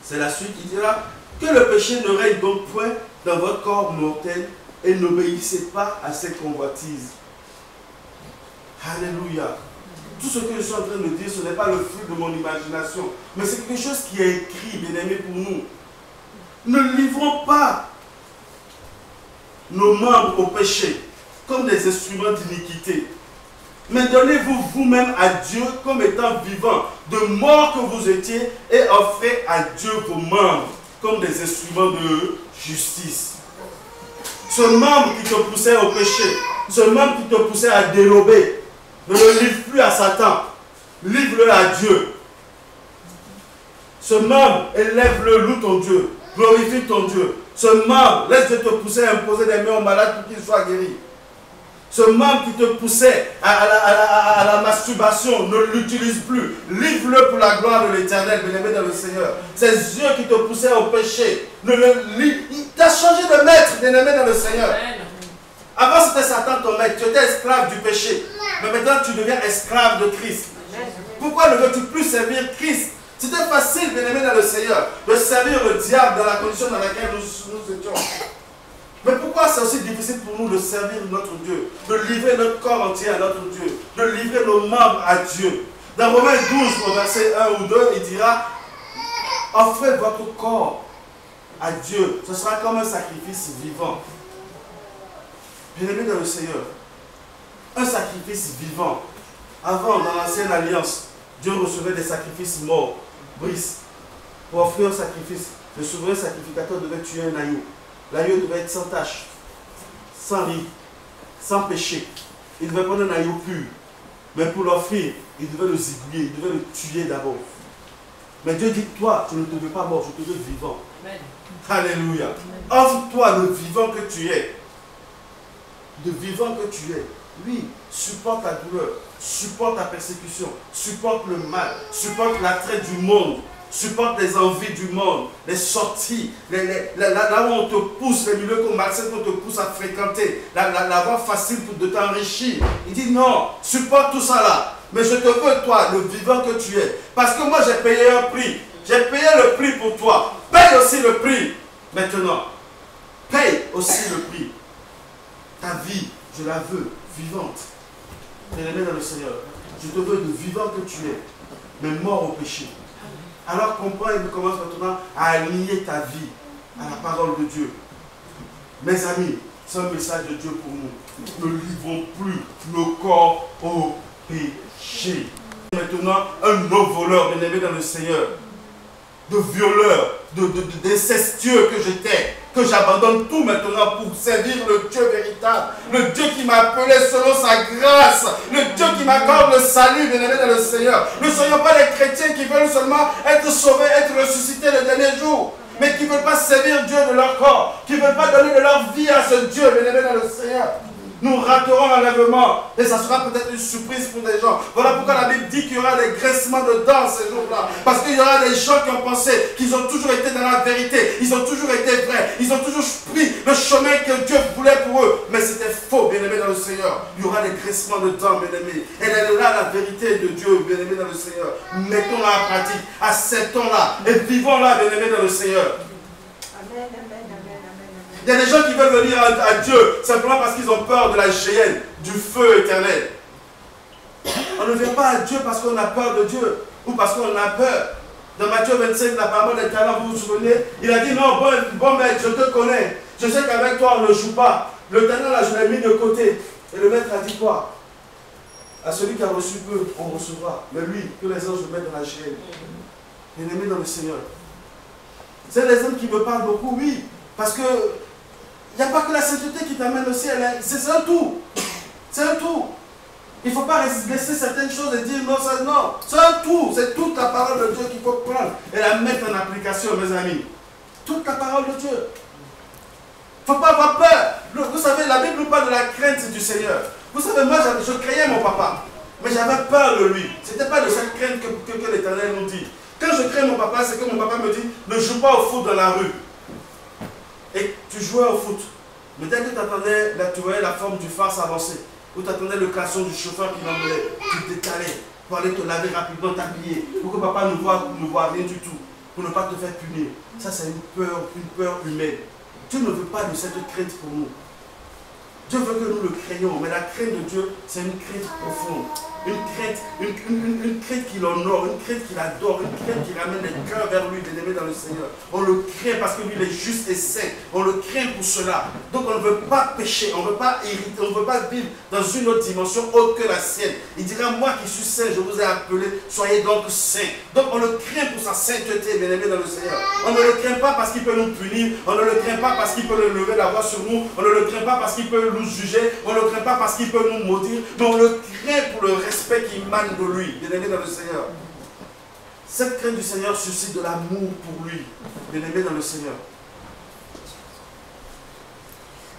C'est la suite qui dira que le péché ne règne donc point dans votre corps mortel et n'obéissez pas à ses convoitises. Alléluia. Tout ce que je suis en train de dire, ce n'est pas le fruit de mon imagination, mais c'est quelque chose qui est écrit, bien-aimé, pour nous. Ne livrons pas nos membres au péché comme des instruments d'iniquité, mais donnez-vous vous-même à Dieu comme étant vivant, de mort que vous étiez, et offrez à Dieu vos membres comme des instruments de justice. Ce membre qui te poussait au péché, ce membre qui te poussait à dérober, ne le livre plus à Satan, livre-le à Dieu. Ce membre, élève-le, loue ton Dieu, glorifie ton Dieu. Ce membre, laisse Dieu te pousser à imposer des mains aux malades pour qu'ils soient guéris. Ce membre qui te poussait à la masturbation, ne l'utilise plus. Livre-le pour la gloire de l'Éternel, bien-aimé dans le Seigneur. Ces yeux qui te poussaient au péché, il t'a changé de maître, bien-aimé dans le Seigneur. Avant c'était Satan ton maître, tu étais esclave du péché. Mais maintenant tu deviens esclave de Christ. Pourquoi ne veux-tu plus servir Christ? C'était facile, bien-aimé dans le Seigneur, de servir le diable dans la condition dans laquelle nous étions. Mais pourquoi c'est aussi difficile pour nous de servir notre Dieu, de livrer notre corps entier à notre Dieu, de livrer nos membres à Dieu? Dans Romains 12, au verset 1 ou 2, il dira, offrez votre corps à Dieu, ce sera comme un sacrifice vivant. Bien-aimé dans le Seigneur, un sacrifice vivant. Avant, dans l'ancienne alliance, Dieu recevait des sacrifices morts, brises. Pour offrir un sacrifice, le souverain sacrificateur devait tuer un agneau. L'agneau devait être sans tache, sans rides, sans péché. Il devait prendre un agneau pur. Mais pour l'offrir, il devait le zigouiller, il devait le tuer d'abord. Mais Dieu dit, toi, tu ne te veux pas mort, je te veux vivant. Amen. Alléluia. Offre-toi le vivant que tu es. De vivant que tu es. Oui, supporte ta douleur, supporte ta persécution, supporte le mal, supporte l'attrait du monde, supporte les envies du monde, les sorties, là où on te pousse, les milieux malsains qu'on te pousse à fréquenter, la voie facile pour de t'enrichir. Il dit non, supporte tout ça là, mais je te veux toi, le vivant que tu es. Parce que moi j'ai payé un prix, j'ai payé le prix pour toi, paye aussi le prix maintenant. Paye aussi le prix. Ta vie, je la veux vivante. Bien-aimé dans le Seigneur, je te veux le vivant que tu es, mais mort au péché. Alors comprends et commence maintenant à aligner ta vie à la parole de Dieu. Mes amis, c'est un message de Dieu pour nous. Ne livrons plus nos corps au péché. Maintenant, un nouveau voleur, bien-aimé dans le Seigneur, de violeur, d'incestueux que j'étais, que j'abandonne tout maintenant pour servir le Dieu véritable, le Dieu qui m'a appelé selon sa grâce, le Dieu qui m'accorde le salut, bien-aimé dans le Seigneur. Ne soyons pas les chrétiens qui veulent seulement être sauvés, être ressuscités le dernier jour, mais qui ne veulent pas servir Dieu de leur corps, qui ne veulent pas donner de leur vie à ce Dieu, bien-aimé dans le Seigneur. Nous raterons l'enlèvement. Et ça sera peut-être une surprise pour des gens. Voilà pourquoi la Bible dit qu'il y aura des graissements de dents ces jours-là. Parce qu'il y aura des gens qui ont pensé qu'ils ont toujours été dans la vérité. Ils ont toujours été vrais. Ils ont toujours pris le chemin que Dieu voulait pour eux. Mais c'était faux, bien-aimés dans le Seigneur. Il y aura des graissements de dents, bien-aimés. Elle est là, la vérité de Dieu, bien-aimés dans le Seigneur. Mettons-la en pratique. Acceptons-la. Et vivons-la, bien-aimés dans le Seigneur. Amen, amen, amen, amen. Il y a des gens qui veulent venir à Dieu simplement parce qu'ils ont peur de la géhenne, du feu éternel. On ne vient pas à Dieu parce qu'on a peur de Dieu ou parce qu'on a peur. Dans Matthieu 25, la parole des talents, vous vous souvenez, il a dit non, bon maître, je te connais. Je sais qu'avec toi on ne joue pas. Le talent là, je l'ai mis de côté. Et le maître a dit quoi? À celui qui a reçu peu, on recevra. Mais lui, que les anges le mettent dans la géhenne. Bien-aimé dans le Seigneur. C'est les hommes qui me parlent beaucoup, oui. Parce que il n'y a pas que la sainteté qui t'amène au ciel. Hein. C'est un tout. C'est un tout. Il ne faut pas laisser certaines choses et dire non, ça non. C'est un tout. C'est toute la parole de Dieu qu'il faut prendre et la mettre en application, mes amis. Toute la parole de Dieu. Il ne faut pas avoir peur. Vous savez, la Bible nous parle de la crainte du Seigneur. Vous savez, moi, je craignais mon papa. Mais j'avais peur de lui. Ce n'était pas de cette crainte que l'Éternel nous dit. Quand je crains mon papa, c'est que mon papa me dit ne joue pas au foot dans la rue. Et tu jouais au foot. Mais dès que tu voyais la forme du phare s'avancer, ou tu attendais le klaxon du chauffeur qui l'emmenait, tu décalais pour aller te laver rapidement, t'habiller, pour que papa ne voit rien du tout, pour ne pas te faire punir. Ça, c'est une peur humaine. Dieu ne veut pas de cette crainte pour nous. Dieu veut que nous le craignons, mais la crainte de Dieu, c'est une crainte profonde. Une crainte qui l'honore, une crainte qui l'adore, une crainte qui ramène les cœurs vers lui, bien-aimé dans le Seigneur. On le craint parce que lui, il est juste et saint. On le craint pour cela. Donc on ne veut pas pécher, on ne veut pas hériter, on ne veut pas vivre dans une autre dimension autre que la sienne. Il dira, moi qui suis saint, je vous ai appelé, soyez donc saints. Donc on le craint pour sa sainteté, bien-aimé dans le Seigneur. On ne le craint pas parce qu'il peut nous punir, on ne le craint pas parce qu'il peut lever la voix sur nous, on ne le craint pas parce qu'il peut nous juger, on ne le craint pas parce qu'il peut nous maudire, mais on le craint pour le respect qui émane de lui, bien-aimé dans le Seigneur. Cette crainte du Seigneur suscite de l'amour pour lui, bien-aimé dans le Seigneur.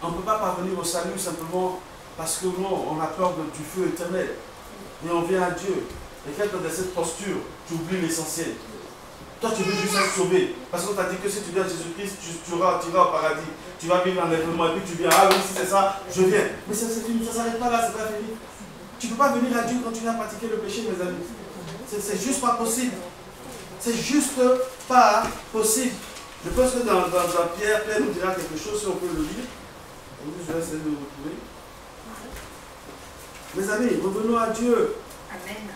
On ne peut pas parvenir au salut simplement parce que non, on a peur du feu éternel. Et on vient à Dieu. Et quand tu es dans cette posture, tu oublies l'essentiel. Toi, tu veux juste être sauvé. Parce qu'on t'a dit que si tu viens à Jésus-Christ, tu iras au paradis. Tu vas vivre en enlèvement. Et puis tu viens, ah oui, si c'est ça, je viens. Mais ça ne s'arrête pas là, c'est pas fini. Tu ne peux pas venir à Dieu quand tu viens pratiquer le péché, mes amis. C'est juste pas possible. C'est juste pas possible. Je pense que dans Pierre nous dira quelque chose, si on peut le lire. Je vais essayer de le retrouver. Mes amis, revenons à Dieu. Amen.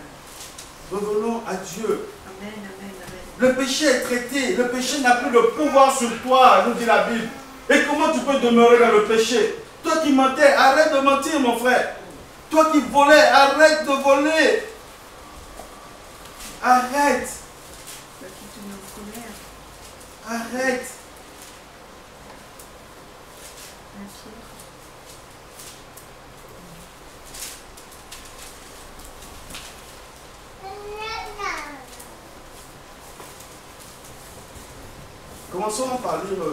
Revenons à Dieu. Amen, amen, amen. Le péché est traité. Le péché n'a plus de pouvoir sur toi, nous dit la Bible. Et comment tu peux demeurer dans le péché? Toi qui mentais, arrête de mentir, mon frère. Toi qui volais, arrête de voler. Arrête. Toi qui te mets en colère. Arrête. Pierre. Commençons par lire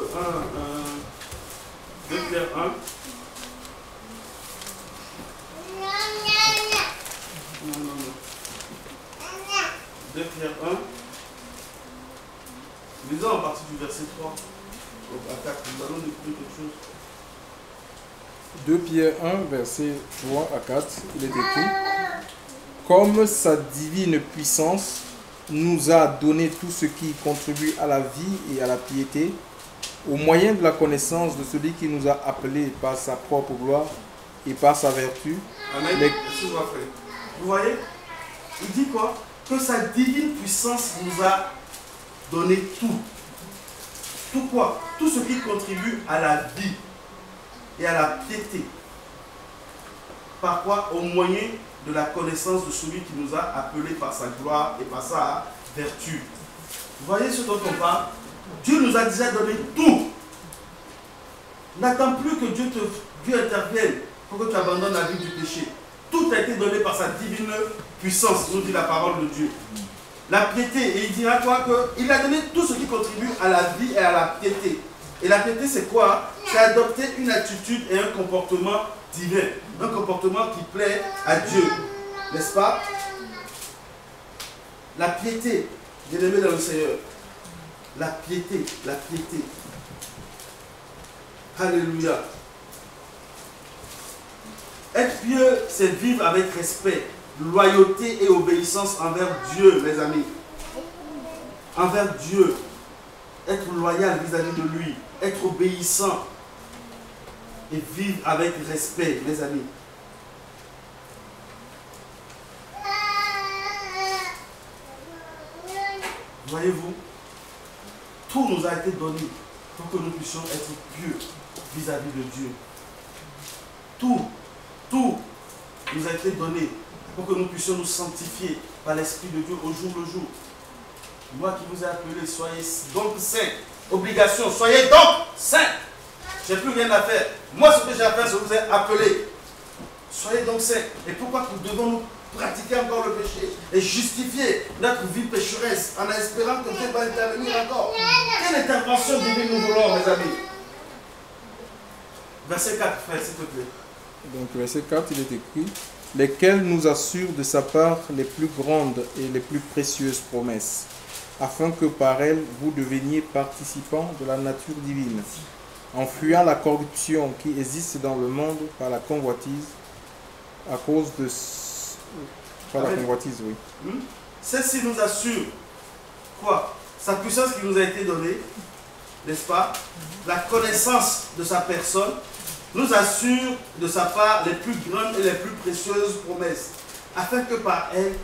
2 Pierre 1. Non. 2 Pierre 1. Lisons en partie du verset 3 à 4. Nous allons découvrir quelque chose. 2 Pierre 1, verset 3 à 4, il est écrit: comme sa divine puissance nous a donné tout ce qui contribue à la vie et à la piété, au moyen de la connaissance de celui qui nous a appelés par sa propre gloire et par sa vertu. Amen. Excuse-moi, frère. Vous voyez? Il dit quoi? Que sa divine puissance nous a donné tout. Tout quoi? Tout ce qui contribue à la vie et à la piété. Par quoi? Au moyen de la connaissance de celui qui nous a appelés par sa gloire et par sa vertu. Vous voyez ce dont on parle? Dieu nous a déjà donné tout. N'attends plus que Dieu intervienne pour que tu abandonnes la vie du péché. Tout a été donné par sa divine puissance, nous dit la parole de Dieu. La piété, et il dira toi qu'il a donné tout ce qui contribue à la vie et à la piété. Et la piété, c'est quoi? C'est adopter une attitude et un comportement divin, un comportement qui plaît à Dieu, n'est-ce pas? La piété, bien-aimé dans le Seigneur, la piété, la piété. Alléluia. Être pieux, c'est vivre avec respect, loyauté et obéissance envers Dieu, mes amis. Envers Dieu. Être loyal vis-à-vis de lui, être obéissant et vivre avec respect, mes amis. Voyez-vous, tout nous a été donné pour que nous puissions être pieux vis-à-vis de Dieu. Tout nous a été donné pour que nous puissions nous sanctifier par l'Esprit de Dieu au jour le jour. Moi qui vous ai appelé, soyez donc saints. Obligation, soyez donc saints. Je n'ai plus rien à faire. Moi, ce que j'ai à faire, c'est que je vous ai appelé. Soyez donc saints. Et pourquoi devons nous pratiquer encore le péché et justifier notre vie pécheresse en espérant que Dieu va intervenir encore? Quelle intervention divine nous voulons, mes amis? Verset 4, frère, s'il te plaît. Donc, verset 4, il est écrit: lesquels nous assurent de sa part les plus grandes et les plus précieuses promesses, afin que par elles vous deveniez participants de la nature divine, en fuyant la corruption qui existe dans le monde par la convoitise, à cause de... Par la convoitise, oui. Celle-ci nous assure quoi? Sa puissance qui nous a été donnée, n'est-ce pas? La connaissance de sa personne nous assure de sa part les plus grandes et les plus précieuses promesses, afin que par elles,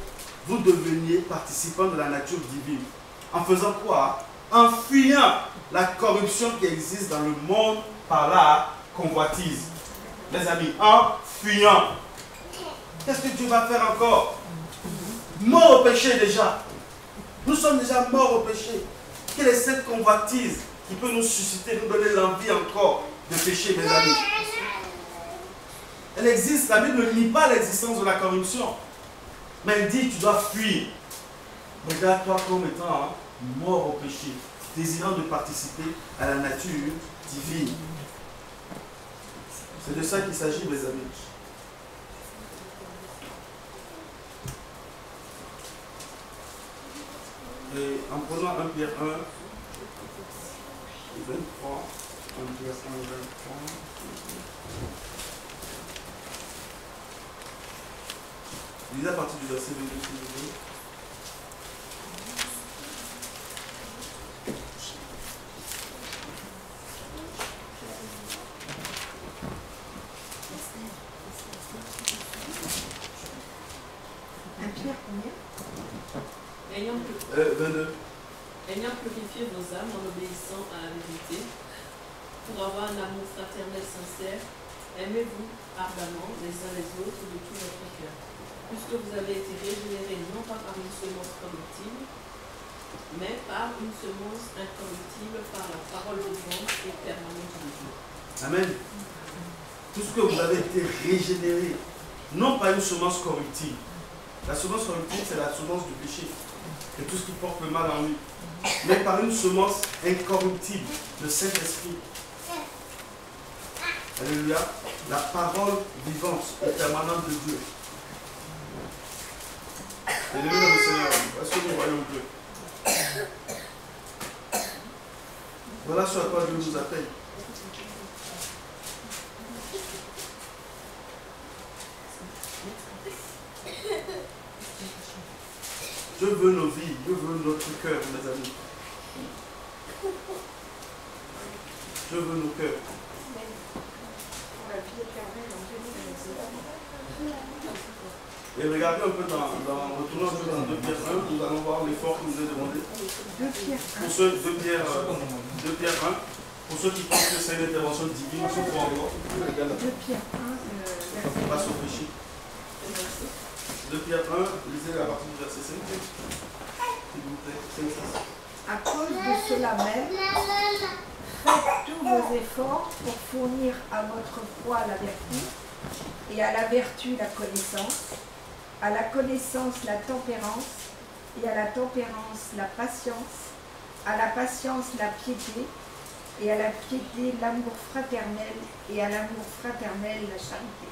vous deveniez participants de la nature divine. En faisant quoi? En fuyant la corruption qui existe dans le monde par la convoitise. Les amis, en fuyant. Qu'est-ce que Dieu va faire encore? Mort au péché déjà. Nous sommes déjà morts au péché. Quelle est cette convoitise qui peut nous susciter, nous donner l'envie encore de pécher, mes amis? Elle existe. La Bible ne nie pas l'existence de la corruption. Mais elle dit, tu dois fuir. Regarde-toi comme étant mort au péché, désirant de participer à la nature divine. C'est de ça qu'il s'agit, mes amis. Et en prenant 1 Pierre 1, 23, 1 Pierre 1, 23, lisez à partir du verset 22, s'il vous plaît. Ayant purifié vos âmes en obéissant à la vérité, pour avoir un amour fraternel sincère, aimez-vous ardemment les uns les autres de tout votre cœur, puisque vous avez été régénérés non pas par une semence corruptible, mais par une semence incorruptible par la parole vivante et permanente de Dieu. Amen. Puisque vous avez été régénérés, non pas une semence corruptible. La semence corruptible, c'est la semence du péché. Et tout ce qui porte le mal en lui. Mais par une semence incorruptible, le Saint-Esprit. Alléluia. La parole vivante et permanente de Dieu. Alléluia le Seigneur. Est-ce que nous voyons Dieu? Voilà ce à quoi Dieu nous appelle. Dieu veut nos vies, Dieu veut notre cœur, mes amis. Dieu veut nos cœurs. Et regardez un peu retournons un peu dans 2 Pierre 1, nous allons voir l'effort que nous est demandé. 2 Pierre 1, pour ceux qui pensent que c'est une intervention divine, on se prend encore. 2 Pierre 1, on passe au péché. 2 Pierre 1, lisez la partie du verset 5. S'il vous plaît, 5, 6. à cause de cela même, faites tous vos efforts pour fournir à votre foi la vertu, et à la vertu la connaissance, à la connaissance la tempérance, et à la tempérance la patience, à la patience la piété, et à la piété l'amour fraternel, et à l'amour fraternel la charité.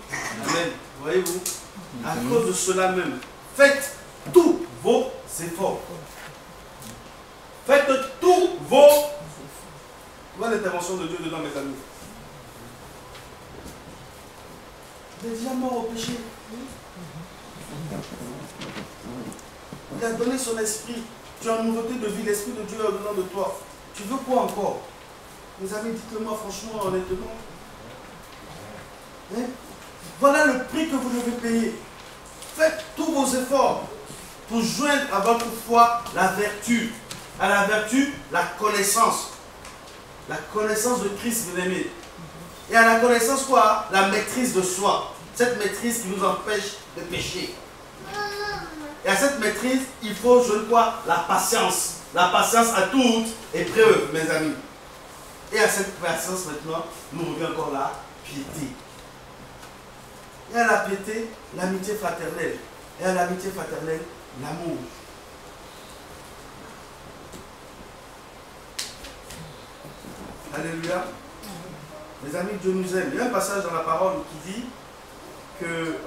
Amen. Voyez-vous, à cause de cela même, faites tous vos efforts. Faites tous vos... Voilà l'intervention de Dieu dedans, mes amis. Il est déjà mort au péché. Il a donné son esprit. Tu as une nouveauté de vie. L'esprit de Dieu est au-dedans de toi. Tu veux quoi encore? Mes amis, dites-le-moi franchement, honnêtement. Hein? Voilà le prix que vous devez payer. Faites tous vos efforts pour joindre à votre foi la vertu. À la vertu, la connaissance. La connaissance de Christ, bien-aimé. Et à la connaissance quoi? La maîtrise de soi. Cette maîtrise qui nous empêche de pécher. Et à cette maîtrise, il faut jouer quoi? La patience. La patience à toute épreuve, mes amis. Et à cette patience maintenant, nous revient encore la piété. Et à la piété, l'amitié fraternelle. Et à l'amitié fraternelle, l'amour. Alléluia. Mes amis, Dieu nous aime. Il y a un passage dans la parole qui dit que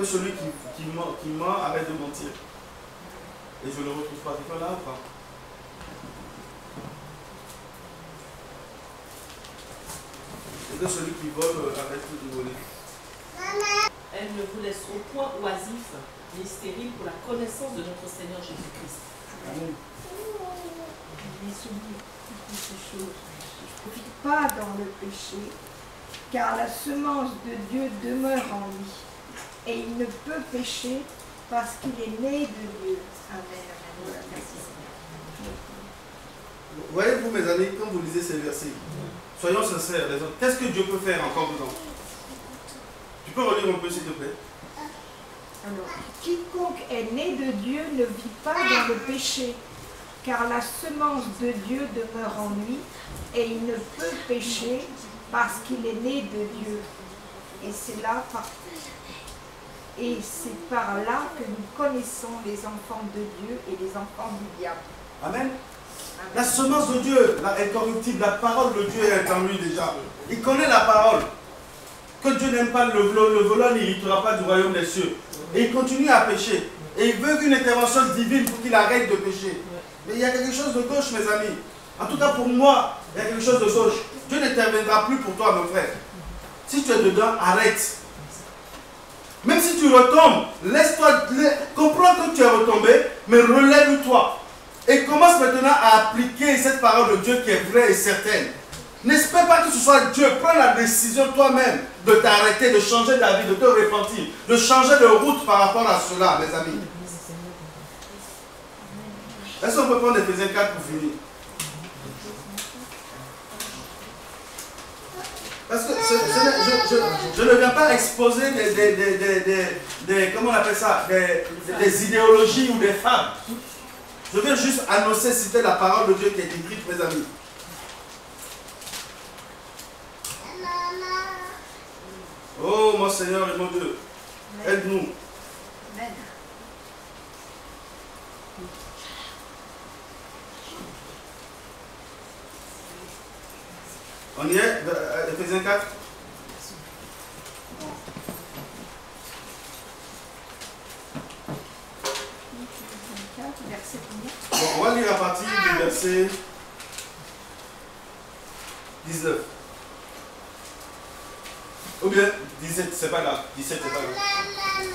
celui qui ment arrête de mentir. Et je ne le retrouve pas. Tu là ou pas? Et que celui qui vole arrête de voler. Elle ne vous laisse au point oisif ni stérile pour la connaissance de notre Seigneur Jésus-Christ. Amen. Ne vis pas dans le péché, car la semence de Dieu demeure en lui, et il ne peut pécher parce qu'il est né de Dieu. Amen. Amen. Merci. Voyez-vous, mes amis, quand vous lisez ces versets, soyons sincères, les autres. Qu'est-ce que Dieu peut faire encore dedans? Tu peux relire un peu, s'il te plaît? Alors, quiconque est né de Dieu ne vit pas dans le péché, car la semence de Dieu demeure en lui, et il ne peut pécher parce qu'il est né de Dieu. Et c'est par là que nous connaissons les enfants de Dieu et les enfants du diable. Amen. La semence de Dieu, la incorruptible, la parole de Dieu est en lui déjà. Il connaît la parole. Que Dieu n'aime pas le voleur n'héritera pas du royaume des cieux. Et il continue à pécher. Et il veut une intervention divine pour qu'il arrête de pécher. Mais il y a quelque chose de gauche, mes amis. En tout cas pour moi, il y a quelque chose de gauche. Dieu n'interviendra plus pour toi, mon frère. Si tu es dedans, arrête. Même si tu retombes, laisse-toi, comprends que tu es retombé, mais relève-toi. Et commence maintenant à appliquer cette parole de Dieu qui est vraie et certaine. N'espère pas que ce soit Dieu. Prends la décision toi-même de t'arrêter, de changer d'avis, de te repentir, de changer de route par rapport à cela, mes amis. Est-ce qu'on peut prendre Éphésiens 4 pour finir? Parce que je ne viens pas exposer comment on appelle ça, des idéologies ou des fables. Je viens juste annoncer, citer la parole de Dieu qui est écrite, mes amis. Oh mon Seigneur et mon Dieu, aide-nous. Amen. On y est, Éphésiens 4. Bon, on va lire à partir du verset 19. Ou bien 17, c'est pas grave. 17, c'est pas grave.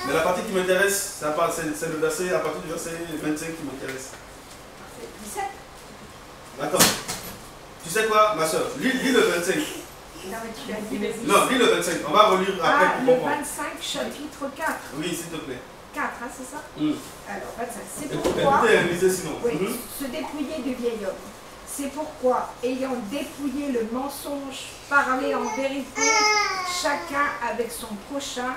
Mais la partie qui m'intéresse, c'est le verset, à partir du verset 25 qui m'intéresse. 17. Attends. Tu sais quoi, ma soeur? Lis le 25. Non, mais tu as dit le 10. Non, lis le 25. On va relire après pour le comprendre. 25, chapitre 4. Oui, s'il te plaît. 4, hein, c'est ça? Alors, 25. C'est Écoutez, pourquoi... lisez sinon. Oui, se dépouiller du vieil homme. C'est pourquoi, ayant dépouillé le mensonge, parlez en vérité, chacun avec son prochain,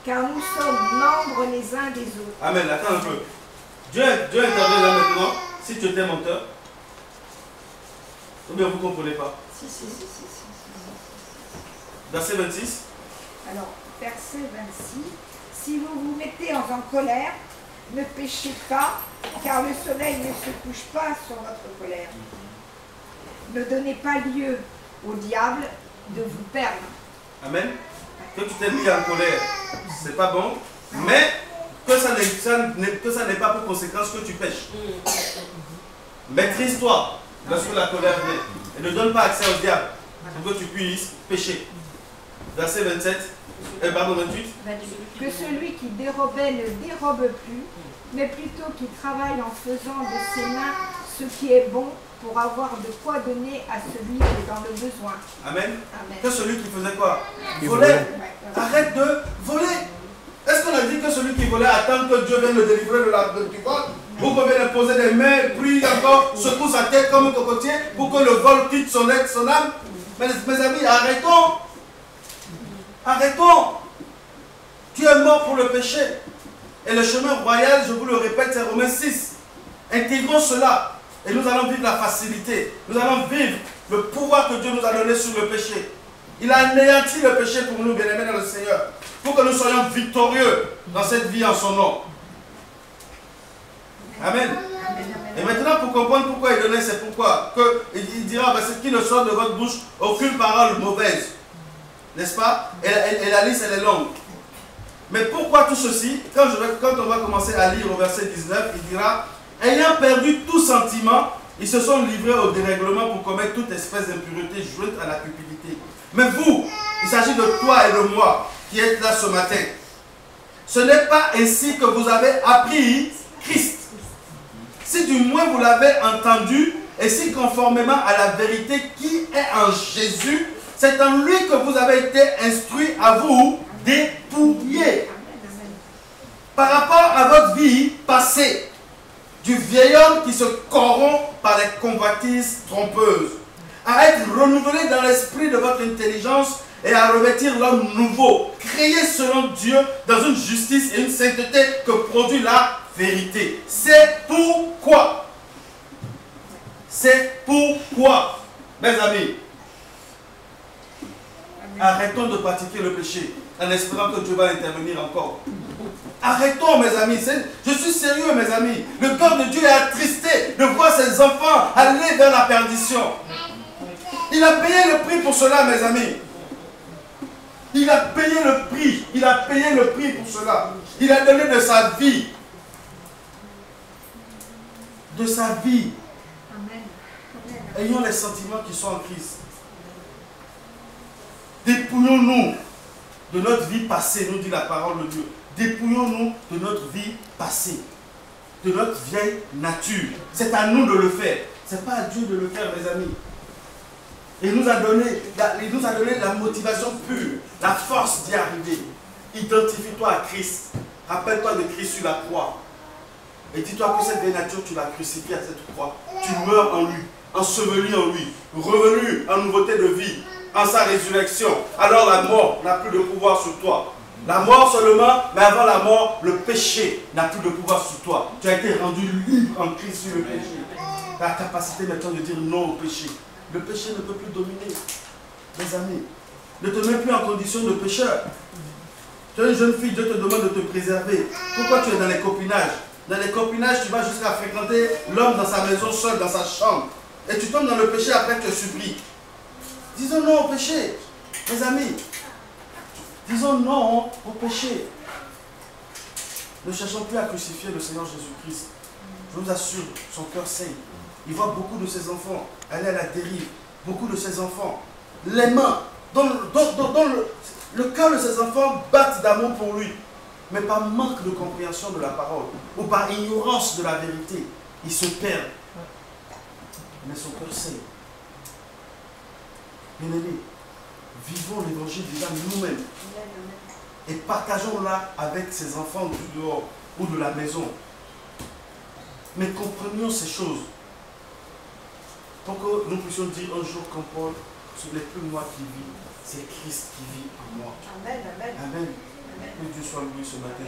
car nous sommes membres les uns des autres. Amen, attends un peu. Dieu intervient là maintenant, si tu étais menteur. Ou bien vous ne comprenez pas. Si. Verset 26. Alors, verset 26. Si vous vous mettez en colère, ne péchez pas, car le soleil ne se couche pas sur votre colère. Ne donnez pas lieu au diable de vous perdre. Amen. Que tu t'es mis en colère, c'est pas bon, mais que ça n'est pas pour conséquence que tu pêches. Maîtrise-toi lorsque la colère vient et ne donne pas accès au diable pour que tu puisses pécher. Verset 28. Que celui qui dérobait ne dérobe plus, mais plutôt qu'il travaille en faisant de ses mains ce qui est bon pour avoir de quoi donner à celui qui est dans le besoin. Amen. Amen. Que celui qui faisait quoi? Il Volait. volait. Arrête de voler. Est-ce qu'on a dit que celui qui volait attend que Dieu vienne le délivrer du vol? Vous pouvez lui poser des mains, puis encore secoue sa tête comme un cocotier pour que le vol quitte son âme. Mais mes amis, arrêtons. Arrêtons. Tu es mort pour le péché. Et le chemin royal, je vous le répète, c'est Romains 6. Intégrons cela. Et nous allons vivre la facilité. Nous allons vivre le pouvoir que Dieu nous a donné sur le péché. Il a anéanti le péché pour nous, bien-aimés dans le Seigneur. Pour que nous soyons victorieux dans cette vie en son nom. Amen. Et maintenant, pour comprendre pourquoi il donnait, c'est pourquoi. Il dira, c'est qui ne sort de votre bouche aucune parole mauvaise. N'est-ce pas? Et la liste, elle est longue. Mais pourquoi tout ceci? Quand on va commencer à lire au verset 19, il dira, ayant perdu tout sentiment, ils se sont livrés au dérèglement pour commettre toute espèce d'impureté jointe à la cupidité. Mais vous, il s'agit de toi et de moi qui êtes là ce matin. Ce n'est pas ainsi que vous avez appris Christ. Si du moins vous l'avez entendu, et si conformément à la vérité qui est en Jésus, c'est en lui que vous avez été instruits à vous dépouiller. Par rapport à votre vie passée, du vieil homme qui se corrompt par les convoitises trompeuses, à être renouvelé dans l'esprit de votre intelligence et à revêtir l'homme nouveau, créé selon Dieu dans une justice et une sainteté que produit la vérité. C'est pourquoi, mes amis, arrêtons de pratiquer le péché en espérant que Dieu va intervenir encore. Arrêtons, mes amis. Je suis sérieux, mes amis. Le cœur de Dieu est attristé de voir ses enfants aller vers la perdition. Il a payé le prix pour cela, mes amis. Il a payé le prix. Il a payé le prix pour cela. Il a donné de sa vie. De sa vie. Ayons les sentiments qui sont en Christ. Dépouillons-nous de notre vie passée, nous dit la parole de Dieu. Dépouillons-nous de notre vie passée, de notre vieille nature. C'est à nous de le faire. Ce n'est pas à Dieu de le faire, mes amis. Il nous a donné la motivation pure, la force d'y arriver. Identifie-toi à Christ. Rappelle-toi de Christ sur la croix. Et dis-toi que cette vieille nature, tu l'as crucifiée à cette croix. Tu meurs en lui, enseveli en lui, revenu en nouveauté de vie, en sa résurrection. Alors la mort n'a plus de pouvoir sur toi. La mort seulement, mais avant la mort, le péché n'a plus de pouvoir sur toi. Tu as été rendu libre en Christ sur le péché. Tu as la capacité maintenant de dire non au péché. Le péché ne peut plus dominer. Mes amis, ne te mets plus en condition de pécheur. Tu es une jeune fille, Dieu te demande de te préserver. Pourquoi tu es dans les copinages? Dans les copinages, tu vas jusqu'à fréquenter l'homme dans sa maison seul, dans sa chambre. Et tu tombes dans le péché, après tu supplie. Disons non au péché, mes amis. Disons non au péché. Ne cherchons plus à crucifier le Seigneur Jésus-Christ. Je vous assure, son cœur saigne. Il voit beaucoup de ses enfants aller à la dérive. Beaucoup de ses enfants l'aimant. Dont le cœur de ses enfants battent d'amour pour lui. Mais par manque de compréhension de la parole ou par ignorance de la vérité, ils se perdent. Mais son cœur saigne. Bien-aimés, vivons l'évangile déjà nous-mêmes et partageons-la avec ses enfants du dehors ou de la maison. Mais comprenions ces choses pour que nous puissions dire un jour comme Paul, ce n'est plus moi qui vis, c'est Christ qui vit en moi. Amen, amen. Amen. Que Dieu soit loué ce matin.